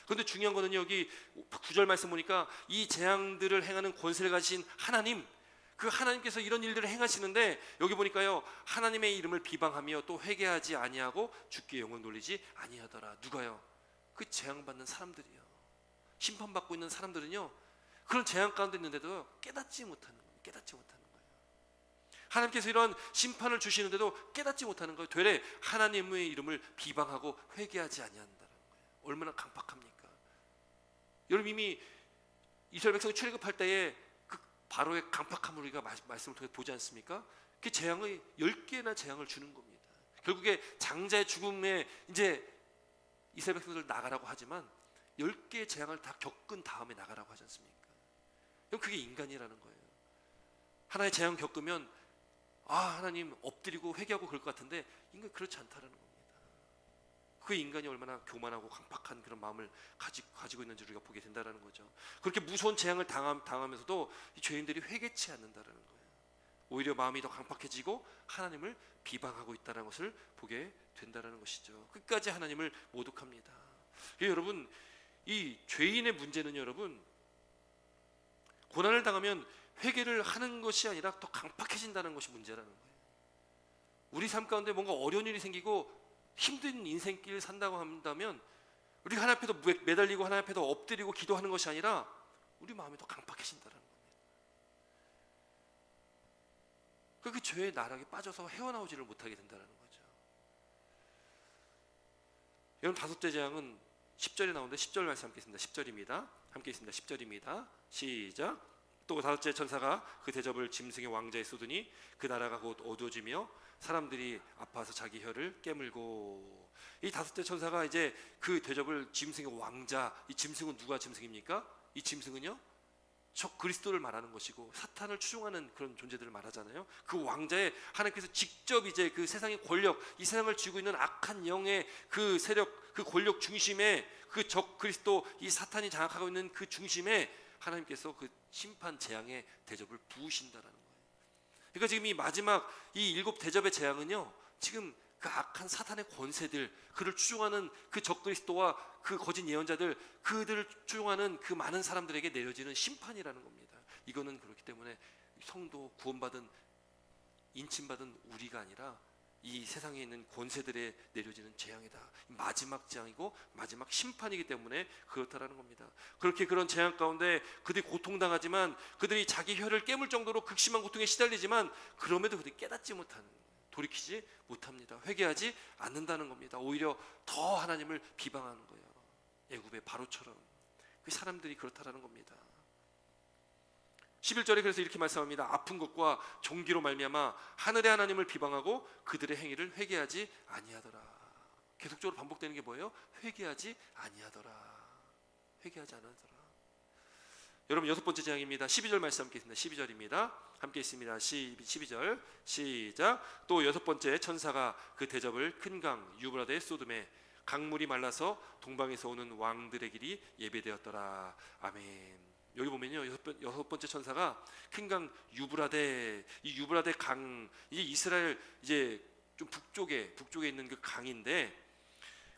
그런데 중요한 거는 여기 9절 말씀 보니까 이 재앙들을 행하는 권세를 가지신 하나님, 그 하나님께서 이런 일들을 행하시는데 여기 보니까요, 하나님의 이름을 비방하며 또 회개하지 아니하고 주께 영혼 돌리지 아니하더라. 누가요? 그 재앙받는 사람들이요, 심판받고 있는 사람들은요, 그런 재앙 가운데 있는데도 깨닫지 못하는 거예요. 하나님께서 이런 심판을 주시는데도 깨닫지 못하는 거예요. 되레 하나님의 이름을 비방하고 회개하지 아니한다는 거예요. 얼마나 강팍합니까? 여러분, 이미 이스라엘 백성이 출애굽할 때에 그 바로의 강팍함을 우리가 말씀을 통해 보지 않습니까? 그 재앙의 10개나 재앙을 주는 겁니다. 결국에 장자의 죽음에 이제 이스라엘 백성들 나가라고 하지만 10개의 재앙을 다 겪은 다음에 나가라고 하지 않습니까? 그럼 그게 인간이라는 거예요. 하나의 재앙 겪으면 하나님 엎드리고 회개하고 그럴 것 같은데 인간이 그렇지 않다라는 겁니다. 그 인간이 얼마나 교만하고 강팍한 그런 마음을 가지고 있는지 우리가 보게 된다는 거죠. 그렇게 무서운 재앙을 당하면서도 이 죄인들이 회개치 않는다는 거예요. 오히려 마음이 더 강팍해지고 하나님을 비방하고 있다는 것을 보게 된다는 것이죠. 끝까지 하나님을 모독합니다. 여러분, 이 죄인의 문제는 여러분, 고난을 당하면 회개를 하는 것이 아니라 더 강팍해진다는 것이 문제라는 거예요. 우리 삶 가운데 뭔가 어려운 일이 생기고 힘든 인생길을 산다고 한다면 우리가 하나님 앞에도 매달리고 하나님 앞에도 엎드리고 기도하는 것이 아니라 우리 마음이 더 강팍해진다는 겁니다. 그 죄의 나락에 빠져서 헤어나오지를 못하게 된다는 거죠. 여러분, 다섯째 재앙은 10절에 나오는데 10절 말씀 함께 있습니다. 10절입니다. 함께 있습니다. 10절입니다. 시작. 또 다섯째 천사가 그 대접을 짐승의 왕자에 쏟으니 그 나라가 곧 어두워지며 사람들이 아파서 자기 혀를 깨물고. 이 다섯째 천사가 이제 그 대접을 짐승의 왕자, 이 짐승은 누가 짐승입니까? 이 짐승은요, 적 그리스도를 말하는 것이고 사탄을 추종하는 그런 존재들을 말하잖아요. 그 왕자에 하나님께서 직접 이제 그 세상의 권력, 이 세상을 쥐고 있는 악한 영의 그 세력, 그 권력 중심에 그 적 그리스도, 이 사탄이 장악하고 있는 그 중심에 하나님께서 그 심판 재앙의 대접을 부으신다라는 거예요. 그러니까 지금 이 마지막 이 7 대접의 재앙은요, 지금 그 악한 사탄의 권세들, 그를 추종하는 그 적 그리스도와 그 거짓 예언자들, 그들을 추종하는 그 많은 사람들에게 내려지는 심판이라는 겁니다. 이거는 그렇기 때문에 성도, 구원받은 인침받은 우리가 아니라 이 세상에 있는 권세들에 내려지는 재앙이다. 마지막 재앙이고 마지막 심판이기 때문에 그렇다라는 겁니다. 그렇게 그런 재앙 가운데 그들이 고통당하지만, 그들이 자기 혀를 깨물 정도로 극심한 고통에 시달리지만 그럼에도 그들이 깨닫지 못하는, 돌이키지 못합니다. 회개하지 않는다는 겁니다. 오히려 더 하나님을 비방하는 거예요. 애굽의 바로처럼. 그 사람들이 그렇다라는 겁니다. 11절에 그래서 이렇게 말씀합니다. 아픈 것과 종기로 말미암아 하늘의 하나님을 비방하고 그들의 행위를 회개하지 아니하더라. 계속적으로 반복되는 게 뭐예요? 회개하지 아니하더라. 회개하지 않았더라. 여러분, 6번째 재앙입니다. 12절 말씀 함께 있습니다. 12절입니다. 함께 있습니다. 12절 시작. 또 6번째 천사가 그 대접을 큰 강 유브라데에 쏟음에 강물이 말라서 동방에서 오는 왕들의 길이 예배되었더라. 아멘. 여기 보면요, 6번째 천사가 큰 강 유브라데, 이 유브라데 강, 이게 이스라엘 이제 좀 북쪽에 있는 그 강인데,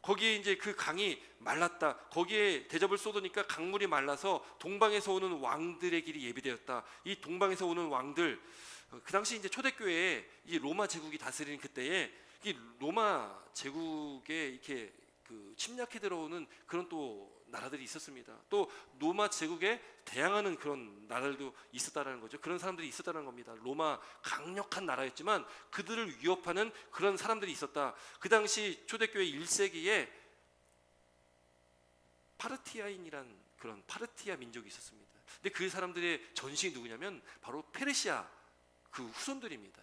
거기에 이제 그 강이 말랐다. 거기에 대접을 쏟으니까 강물이 말라서 동방에서 오는 왕들의 길이 예비되었다. 이 동방에서 오는 왕들, 그 당시 이제 초대교회에 이 로마 제국이 다스리는 그때에 이 로마 제국에 이렇게 그 침략해 들어오는 그런 또 나라들이 있었습니다. 또 로마 제국에 대항하는 그런 나라들도 있었다라는 거죠. 그런 사람들이 있었다는 겁니다. 로마 강력한 나라였지만 그들을 위협하는 그런 사람들이 있었다. 그 당시 초대교회 1세기에 파르티아인이란 그런 파르티아 민족이 있었습니다. 근데 그 사람들의 전신이 누구냐면 바로 페르시아 그 후손들입니다.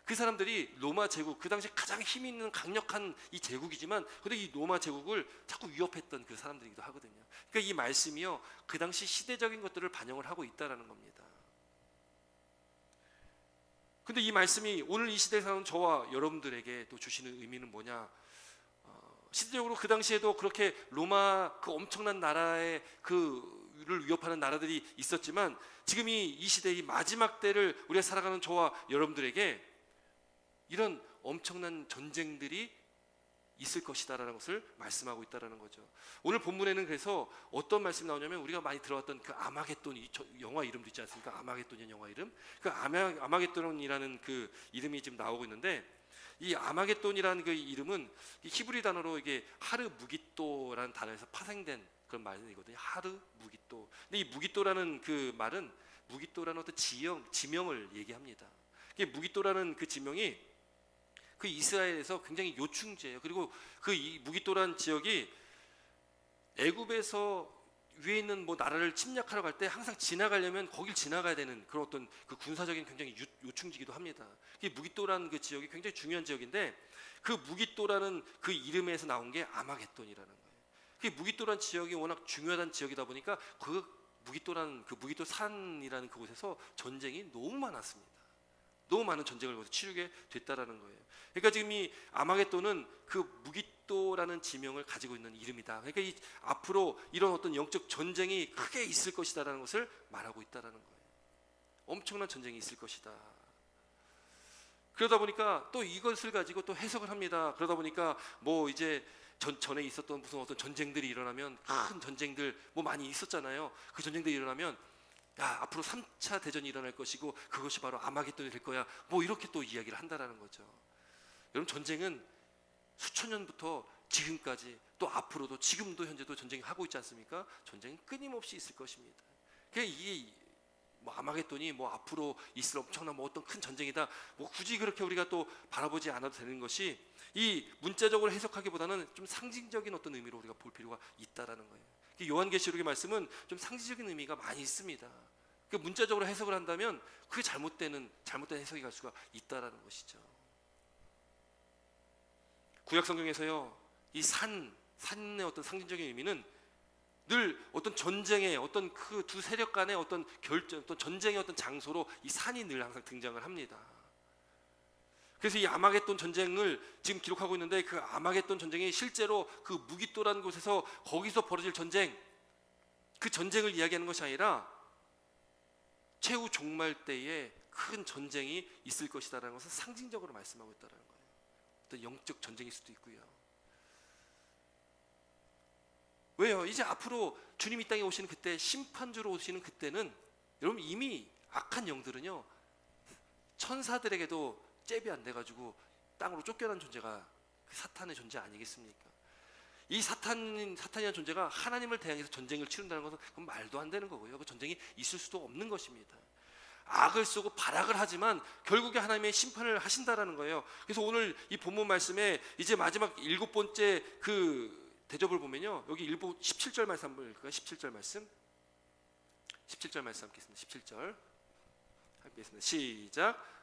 그 사람들이 로마 제국, 그 당시 가장 힘 있는 강력한 이 제국이지만 근데 이 로마 제국을 자꾸 위협했던 그 사람들이기도 하거든요. 그러니까 이 말씀이요, 그 당시 시대적인 것들을 반영을 하고 있다라는 겁니다. 근데 이 말씀이 오늘 이 시대에 사는 저와 여러분들에게 또 주시는 의미는 뭐냐? 시대적으로 그 당시에도 그렇게 로마 그 엄청난 나라의 그를 위협하는 나라들이 있었지만 지금 이 시대의 마지막 때를 우리가 살아가는 저와 여러분들에게 이런 엄청난 전쟁들이 있을 것이다라는 것을 말씀하고 있다라는 거죠. 오늘 본문에는 그래서 어떤 말씀이 나오냐면 우리가 많이 들어왔던 그 아마겟돈, 이 영화 이름도 있지 않습니까? 아마겟돈이라는 영화 이름. 그 아마겟돈이라는 그 이름이 지금 나오고 있는데, 이 아마겟돈이라는 그 이름은 히브리 단어로 이게 하르 무기또라는 단어에서 파생된 그런 말이거든요. 하르 무기또. 근데 이 무기또라는 그 말은 무기또라는 어떤 지명을 얘기합니다. 이 무기또라는 그 지명이 그 이스라엘에서 굉장히 요충지예요. 그리고 그 무기또라는 지역이 애굽에서 위에 있는 뭐 나라를 침략하러 갈 때 항상 지나가려면 거길 지나가야 되는 그런 어떤 그 군사적인 굉장히 요충지기도 합니다. 이 무기또라는 그 지역이 굉장히 중요한 지역인데 그 무기또라는 그 이름에서 나온 게 아마겟돈이라는 거예요. 그 무기또라는 지역이 워낙 중요한 지역이다 보니까 그 무기또라는 그 무기또 산이라는 그곳에서 전쟁이 너무 많았습니다. 너무 많은 전쟁을 거기서 치르게 됐다라는 거예요. 그러니까 지금 이 아마겟돈은 그 무기또라는 지명을 가지고 있는 이름이다. 그러니까 이 앞으로 이런 어떤 영적 전쟁이 크게 있을 것이다라는 것을 말하고 있다라는 거예요. 엄청난 전쟁이 있을 것이다. 그러다 보니까 또 이것을 가지고 또 해석을 합니다. 그러다 보니까 뭐 이제 전에 있었던 무슨 어떤 전쟁들이 일어나면 큰 전쟁들 뭐 많이 있었잖아요. 그 전쟁들이 일어나면 야, 앞으로 3차 대전이 일어날 것이고 그것이 바로 아마겟돈이 될 거야. 뭐 이렇게 또 이야기를 한다라는 거죠. 여러분, 전쟁은 수천 년부터 지금까지 또 앞으로도 지금도 현재도 전쟁이 하고 있지 않습니까? 전쟁은 끊임없이 있을 것입니다. 그러니까 이게 뭐 아마겟돈이 뭐 앞으로 있을 엄청난 뭐 어떤 큰 전쟁이다. 뭐 굳이 그렇게 우리가 또 바라보지 않아도 되는 것이 이 문자적으로 해석하기보다는 좀 상징적인 어떤 의미로 우리가 볼 필요가 있다라는 거예요. 요한계시록의 말씀은 좀 상징적인 의미가 많이 있습니다. 그 문자적으로 해석을 한다면 그게 잘못된 해석이 갈 수가 있다라는 것이죠. 구약 성경에서요, 이 산의 어떤 상징적인 의미는 늘 어떤 전쟁의 어떤 그 두 세력 간의 어떤 어떤 전쟁의 어떤 장소로 이 산이 늘 항상 등장을 합니다. 그래서 이 아마겟돈 전쟁을 지금 기록하고 있는데 그 아마겟돈 전쟁이 실제로 그 무기또라는 곳에서 거기서 벌어질 전쟁, 그 전쟁을 이야기하는 것이 아니라 최후 종말 때에 큰 전쟁이 있을 것이다라는 것을 상징적으로 말씀하고 있다는 거예요. 어떤 영적 전쟁일 수도 있고요. 왜요? 이제 앞으로 주님 이 땅에 오시는 그때, 심판주로 오시는 그때는 여러분 이미 악한 영들은요 천사들에게도 잽이 안 돼가지고 땅으로 쫓겨난 존재가 그 사탄의 존재 아니겠습니까? 이 사탄이라는 존재가 하나님을 대항해서 전쟁을 치른다는 것은 그건 말도 안 되는 거고요. 그 전쟁이 있을 수도 없는 것입니다. 악을 쓰고 발악을 하지만 결국에 하나님의 심판을 하신다라는 거예요. 그래서 오늘 이 본문 말씀에 이제 마지막 7번째 그 대접을 보면요, 여기 17절 말씀 한번 읽을까요? 17절 말씀 함께 있습니다. 17절 함께 있습니다. 시작.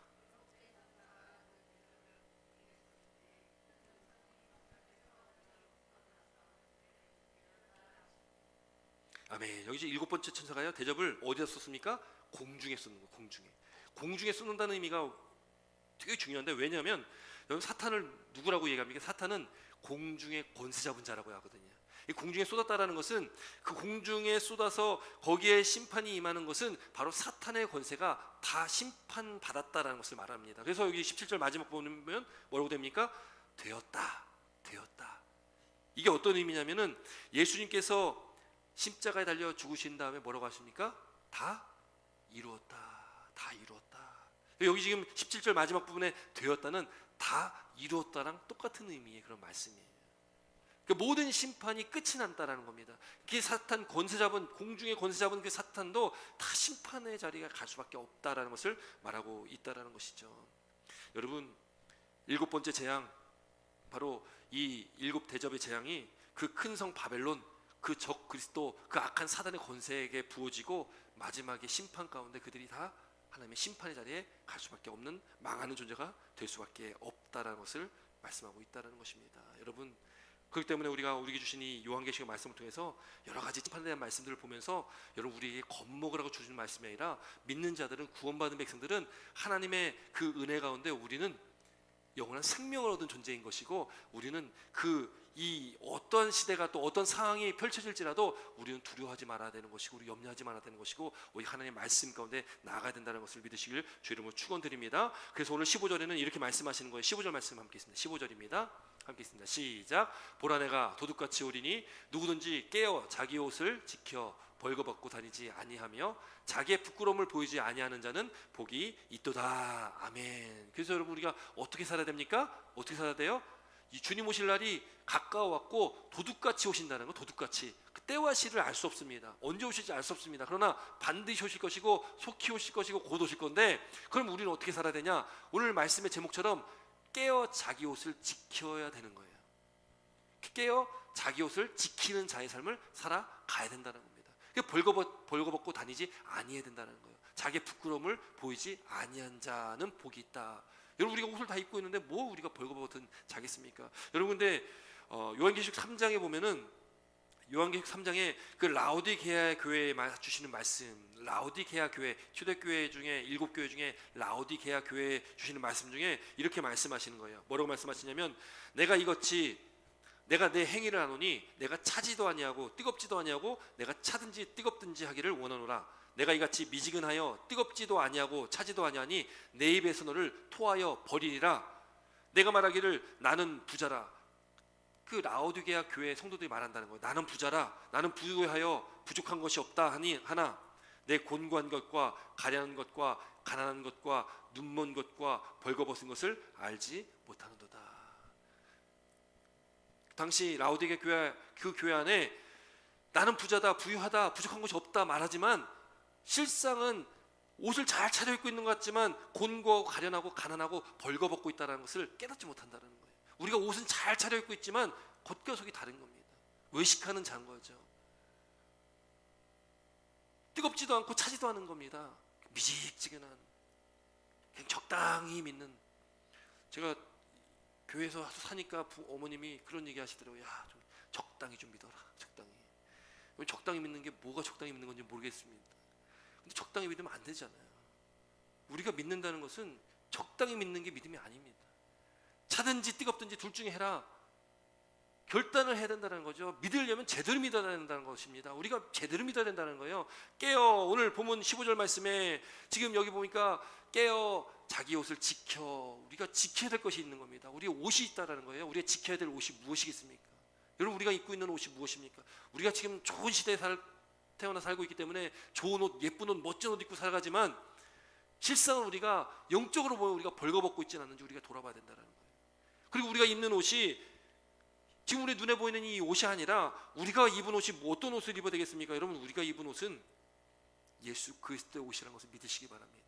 아멘. 여기 이제 7번째 천사가요, 대접을 어디다 쏟습니까? 공중에 쏟는 거. 공중에 쏟는다는 의미가 되게 중요한데, 왜냐하면 여기 사탄을 누구라고 얘기합니까? 사탄은 공중에 권세 잡은 자라고 하거든요. 이 공중에 쏟았다라는 것은 그 공중에 쏟아서 거기에 심판이 임하는 것은 바로 사탄의 권세가 다 심판받았다라는 것을 말합니다. 그래서 여기 17절 마지막 보면 뭐라고 됩니까? 되었다. 이게 어떤 의미냐면은 예수님께서 십자가에 달려 죽으신 다음에 뭐라고 하십니까? 다 이루었다. 여기 지금 17절 마지막 부분에 되었다는 다 이루었다랑 똑같은 의미의 그런 말씀이에요. 그러니까 모든 심판이 끝이 난다라는 겁니다. 그 사탄 공중에 권세 잡은 그 사탄도 다 심판의 자리가 갈 수밖에 없다라는 것을 말하고 있다라는 것이죠. 여러분, 7번째 재앙, 바로 이 7 대접의 재앙이 그 큰 성 바벨론, 그 적 그리스도, 그 악한 사단의 권세에게 부어지고 마지막에 심판 가운데 그들이 다 하나님의 심판의 자리에 갈 수밖에 없는 망하는 존재가 될 수밖에 없다라는 것을 말씀하고 있다는 것입니다. 여러분, 그렇기 때문에 우리에게 주신 이 요한계시록 말씀을 통해서 여러 가지 심판에 대한 말씀들을 보면서 여러분, 우리에게 겁먹으라고 주시는 말씀이 아니라 믿는 자들은, 구원받은 백성들은 하나님의 그 은혜 가운데 우리는 영원한 생명을 얻은 존재인 것이고, 우리는 이 어떤 시대가 또 어떤 상황이 펼쳐질지라도 우리는 두려워하지 말아야 되는 것이고, 우리 염려하지 말아야 되는 것이고, 우리 하나님의 말씀 가운데 나아가야 된다는 것을 믿으시길 주 이름으로 축원드립니다. 그래서 오늘 15절에는 이렇게 말씀하시는 거예요. 15절 말씀 함께 있습니다. 15절입니다. 함께 있습니다. 시작. 보라, 내가 도둑같이 오리니 누구든지 깨어 자기 옷을 지켜 벌거벗고 다니지 아니하며 자기의 부끄러움을 보이지 아니하는 자는 복이 있도다. 아멘. 그래서 여러분, 우리가 어떻게 살아야 됩니까? 어떻게 살아야 돼요? 이 주님 오실 날이 가까워왔고 도둑같이 오신다는 거, 도둑같이. 그 때와 시를 알 수 없습니다. 언제 오실지 알 수 없습니다. 그러나 반드시 오실 것이고 속히 오실 것이고 곧 오실 건데, 그럼 우리는 어떻게 살아야 되냐? 오늘 말씀의 제목처럼 깨어 자기 옷을 지켜야 되는 거예요. 깨어 자기 옷을 지키는 자의 삶을 살아가야 된다는 겁니다. 벌거벗고 다니지 아니해야 된다는 거예요. 자기의 부끄러움을 보이지 아니한 자는 복이 있다. 여러분, 우리가 옷을 다 입고 있는데 뭐 우리가 벌거벗은 자겠습니까? 여러분, 근데 요한계시록 3장에 보면은, 요한계시록 3장에 그 라오디게아 교회에 주시는 말씀, 라오디게아 교회, 초대교회 중에 7교회 중에 라오디게아 교회에 주시는 말씀 중에 이렇게 말씀하시는 거예요. 뭐라고 말씀하시냐면, 내가 내 행위를 아노니 내가 차지도 아니하고 뜨겁지도 아니하고 내가 차든지 뜨겁든지 하기를 원하노라. 내가 이같이 미지근하여 뜨겁지도 아니하고 차지도 아니하니 내 입에서 너를 토하여 버리리라. 내가 말하기를 나는 부자라. 그 라오디게아 교회 성도들이 말한다는 거예요. 나는 부자라. 나는 부유하여 부족한 것이 없다 하나 내 곤고한 것과 가련한 것과 가난한 것과 눈먼 것과 벌거벗은 것을 알지 못하는도다. 당시 라오디게아 교회, 그 교회 안에 나는 부자다, 부유하다, 부족한 것이 없다 말하지만 실상은 옷을 잘 차려입고 있는 것 같지만 곤고하고 가련하고 가난하고 벌거벗고 있다는 것을 깨닫지 못한다는 거예요. 우리가 옷은 잘 차려입고 있지만 겉겨속이 다른 겁니다. 외식하는 자인 거죠. 뜨겁지도 않고 차지도 않은 겁니다. 미직지근한, 그냥 적당히 믿는. 제가 교회에서 사니까 어머님이 그런 얘기 하시더라고요. 야, 좀 적당히 좀 믿어라. 적당히 믿는 게 뭐가 적당히 믿는 건지 모르겠습니다. 근데 적당히 믿으면 안 되잖아요. 우리가 믿는다는 것은 적당히 믿는 게 믿음이 아닙니다. 차든지 뜨겁든지 둘 중에 해라. 결단을 해야 된다는 거죠. 믿으려면 제대로 믿어야 된다는 것입니다. 우리가 제대로 믿어야 된다는 거예요. 깨어, 오늘 본문 15절 말씀에 지금 여기 보니까 깨어 자기 옷을 지켜. 우리가 지켜야 될 것이 있는 겁니다. 우리의 옷이 있다는 거예요. 우리가 지켜야 될 옷이 무엇이겠습니까? 여러분, 우리가 입고 있는 옷이 무엇입니까? 우리가 지금 좋은 시대에 태어나 살고 있기 때문에 좋은 옷, 예쁜 옷, 멋진 옷 입고 살아가지만 실상은 우리가 영적으로 보면 우리가 벌거벗고 있지는 않는지 우리가 돌아봐야 된다는 거예요. 그리고 우리가 입는 옷이 지금 우리 눈에 보이는 이 옷이 아니라 우리가 입은 옷이 어떤 옷을 입어야 되겠습니까? 여러분, 우리가 입은 옷은 예수 그리스도의 옷이라는 것을 믿으시기 바랍니다.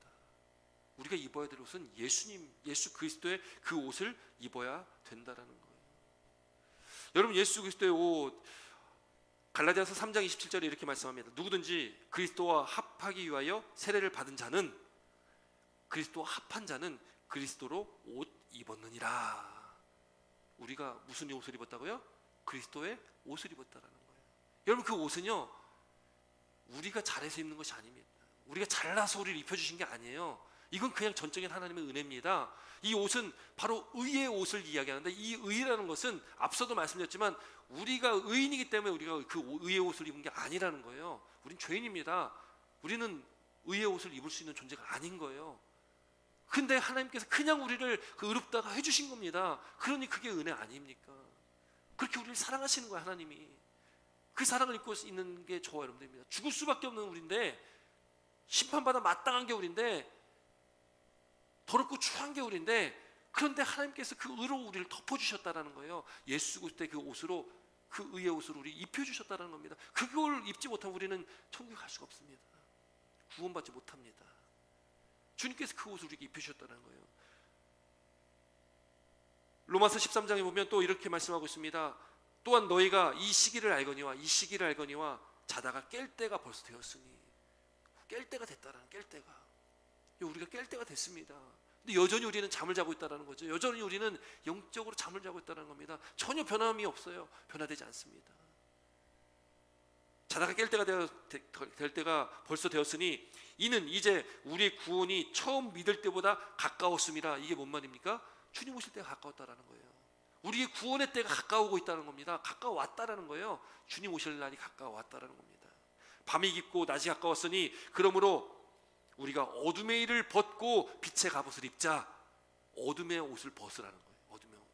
우리가 입어야 될 옷은 예수 그리스도의 그 옷을 입어야 된다는 거예요. 여러분, 예수 그리스도의 옷, 갈라디아서 3장 27절에 이렇게 말씀합니다. 누구든지 그리스도와 합하기 위하여 세례를 받은 자는, 그리스도와 합한 자는 그리스도로 옷 입었느니라. 우리가 무슨 옷을 입었다고요? 그리스도의 옷을 입었다라는 거예요. 여러분, 그 옷은요, 우리가 잘해서 입는 것이 아닙니다. 우리가 잘나서 우리를 입혀주신 게 아니에요. 이건 그냥 전적인 하나님의 은혜입니다. 이 옷은 바로 의의 옷을 이야기하는데, 이 의라는 것은 앞서도 말씀드렸지만 우리가 의인이기 때문에 우리가 그 의의 옷을 입은 게 아니라는 거예요. 우린 죄인입니다. 우리는 의의 옷을 입을 수 있는 존재가 아닌 거예요. 근데 하나님께서 그냥 우리를 그 의롭다가 해주신 겁니다. 그러니 그게 은혜 아닙니까? 그렇게 우리를 사랑하시는 거예요, 하나님이. 그 사랑을 입고 있는 게 저와 여러분들입니다. 죽을 수밖에 없는 우리인데, 심판받아 마땅한 게 우리인데, 더럽고 추한 게 우리인데, 그런데 하나님께서 그 의로 우리를 덮어주셨다는 거예요. 예수 그리스도의 그 옷으로, 그 의의 옷으로 우리 입혀주셨다는 겁니다. 그걸 입지 못하면 우리는 천국에 갈 수가 없습니다. 구원받지 못합니다. 주님께서 그 옷을 우리에게 입혀주셨다는 거예요. 로마서 13장에 보면 또 이렇게 말씀하고 있습니다. 또한 너희가 이 시기를 알거니와 자다가 깰 때가 벌써 되었으니. 깰 때가 됐다라는, 깰 때가. 우리가 깰 때가 됐습니다. 근데 여전히 우리는 잠을 자고 있다는 거죠. 여전히 우리는 영적으로 잠을 자고 있다는 겁니다. 전혀 변함이 없어요. 변화되지 않습니다. 자다가 깰 때가 될 때가 벌써 되었으니 이는 이제 우리의 구원이 처음 믿을 때보다 가까웠습니다. 이게 뭔 말입니까? 주님 오실 때가 가까웠다라는 거예요. 우리의 구원의 때가 가까우고 있다는 겁니다. 가까워왔다라는 거예요. 주님 오실 날이 가까워왔다라는 겁니다. 밤이 깊고 낮이 가까웠으니 그러므로 우리가 어둠의 일을 벗고 빛의 갑옷을 입자. 어둠의 옷을 벗으라는 거예요. 어둠의 옷.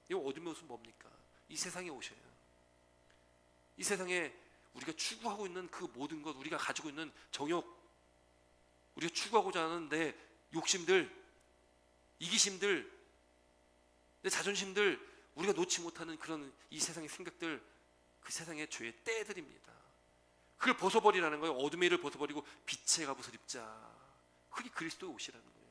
이 어둠의 옷은 뭡니까? 이 세상의 옷이에요. 이 세상에 우리가 추구하고 있는 그 모든 것, 우리가 가지고 있는 정욕, 우리가 추구하고자 하는 내 욕심들, 이기심들, 내 자존심들, 우리가 놓지 못하는 그런 이 세상의 생각들, 그 세상의 죄의 때들입니다. 그걸 벗어버리라는 거예요. 어둠의 일을 벗어버리고 빛의 갑옷을 입자. 그게 그리스도의 옷이라는 거예요.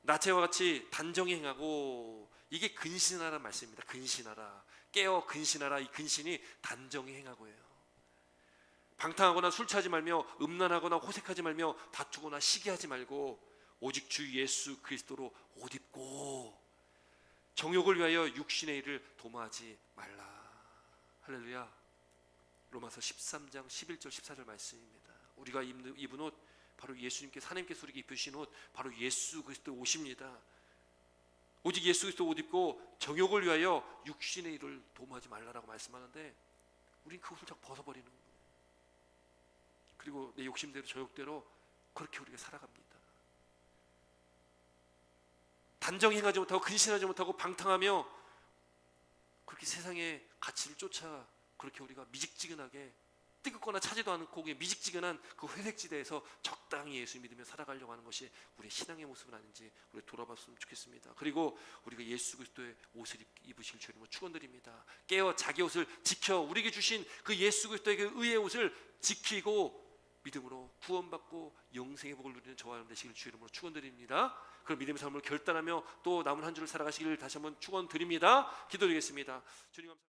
나체와 같이 단정히 행하고, 이게 근신하라는 말씀입니다. 근신하라, 깨어 근신하라. 이 근신이 단정히 행하고 해요. 방탕하거나 술 취하지 말며 음란하거나 호색하지 말며 다투거나 시기하지 말고 오직 주 예수 그리스도로 옷 입고 정욕을 위하여 육신의 일을 도모하지 말라. 할렐루야. 로마서 13장 11절 14절 말씀입니다. 우리가 입은 옷, 바로 예수님께서, 하나님께서 우리에게 입으신 옷, 바로 예수 그리스도의 옷입니다. 오직 예수 그리스도 옷 입고 정욕을 위하여 육신의 일을 도모하지 말라라고 말씀하는데, 우린 그 옷을 자꾸 벗어버리는 거예요. 그리고 내 욕심대로 저욕대로 그렇게 우리가 살아갑니다. 단정히 행하지 못하고 근신하지 못하고 방탕하며 그렇게 세상의 가치를 쫓아 그렇게 우리가 미직지근하게 뜨겁거나 차지도 않고 미직지근한 그 회색지대에서 적당히 예수 믿으며 살아가려고 하는 것이 우리의 신앙의 모습은 아닌지 우리 돌아봤으면 좋겠습니다. 그리고 우리가 예수 그리스도의 옷을 입으실 주 이름으로 축원드립니다. 깨어 자기 옷을 지켜 우리에게 주신 그 예수 그리스도의 그 의의 옷을 지키고 믿음으로 구원받고 영생의 복을 누리는 저와 여러분 되시길 주 이름으로 축원드립니다. 그런 믿음의 삶을 결단하며 또 남은 한 주를 살아가시길 다시 한번 축원드립니다. 기도드리겠습니다. 주님 감사합니다.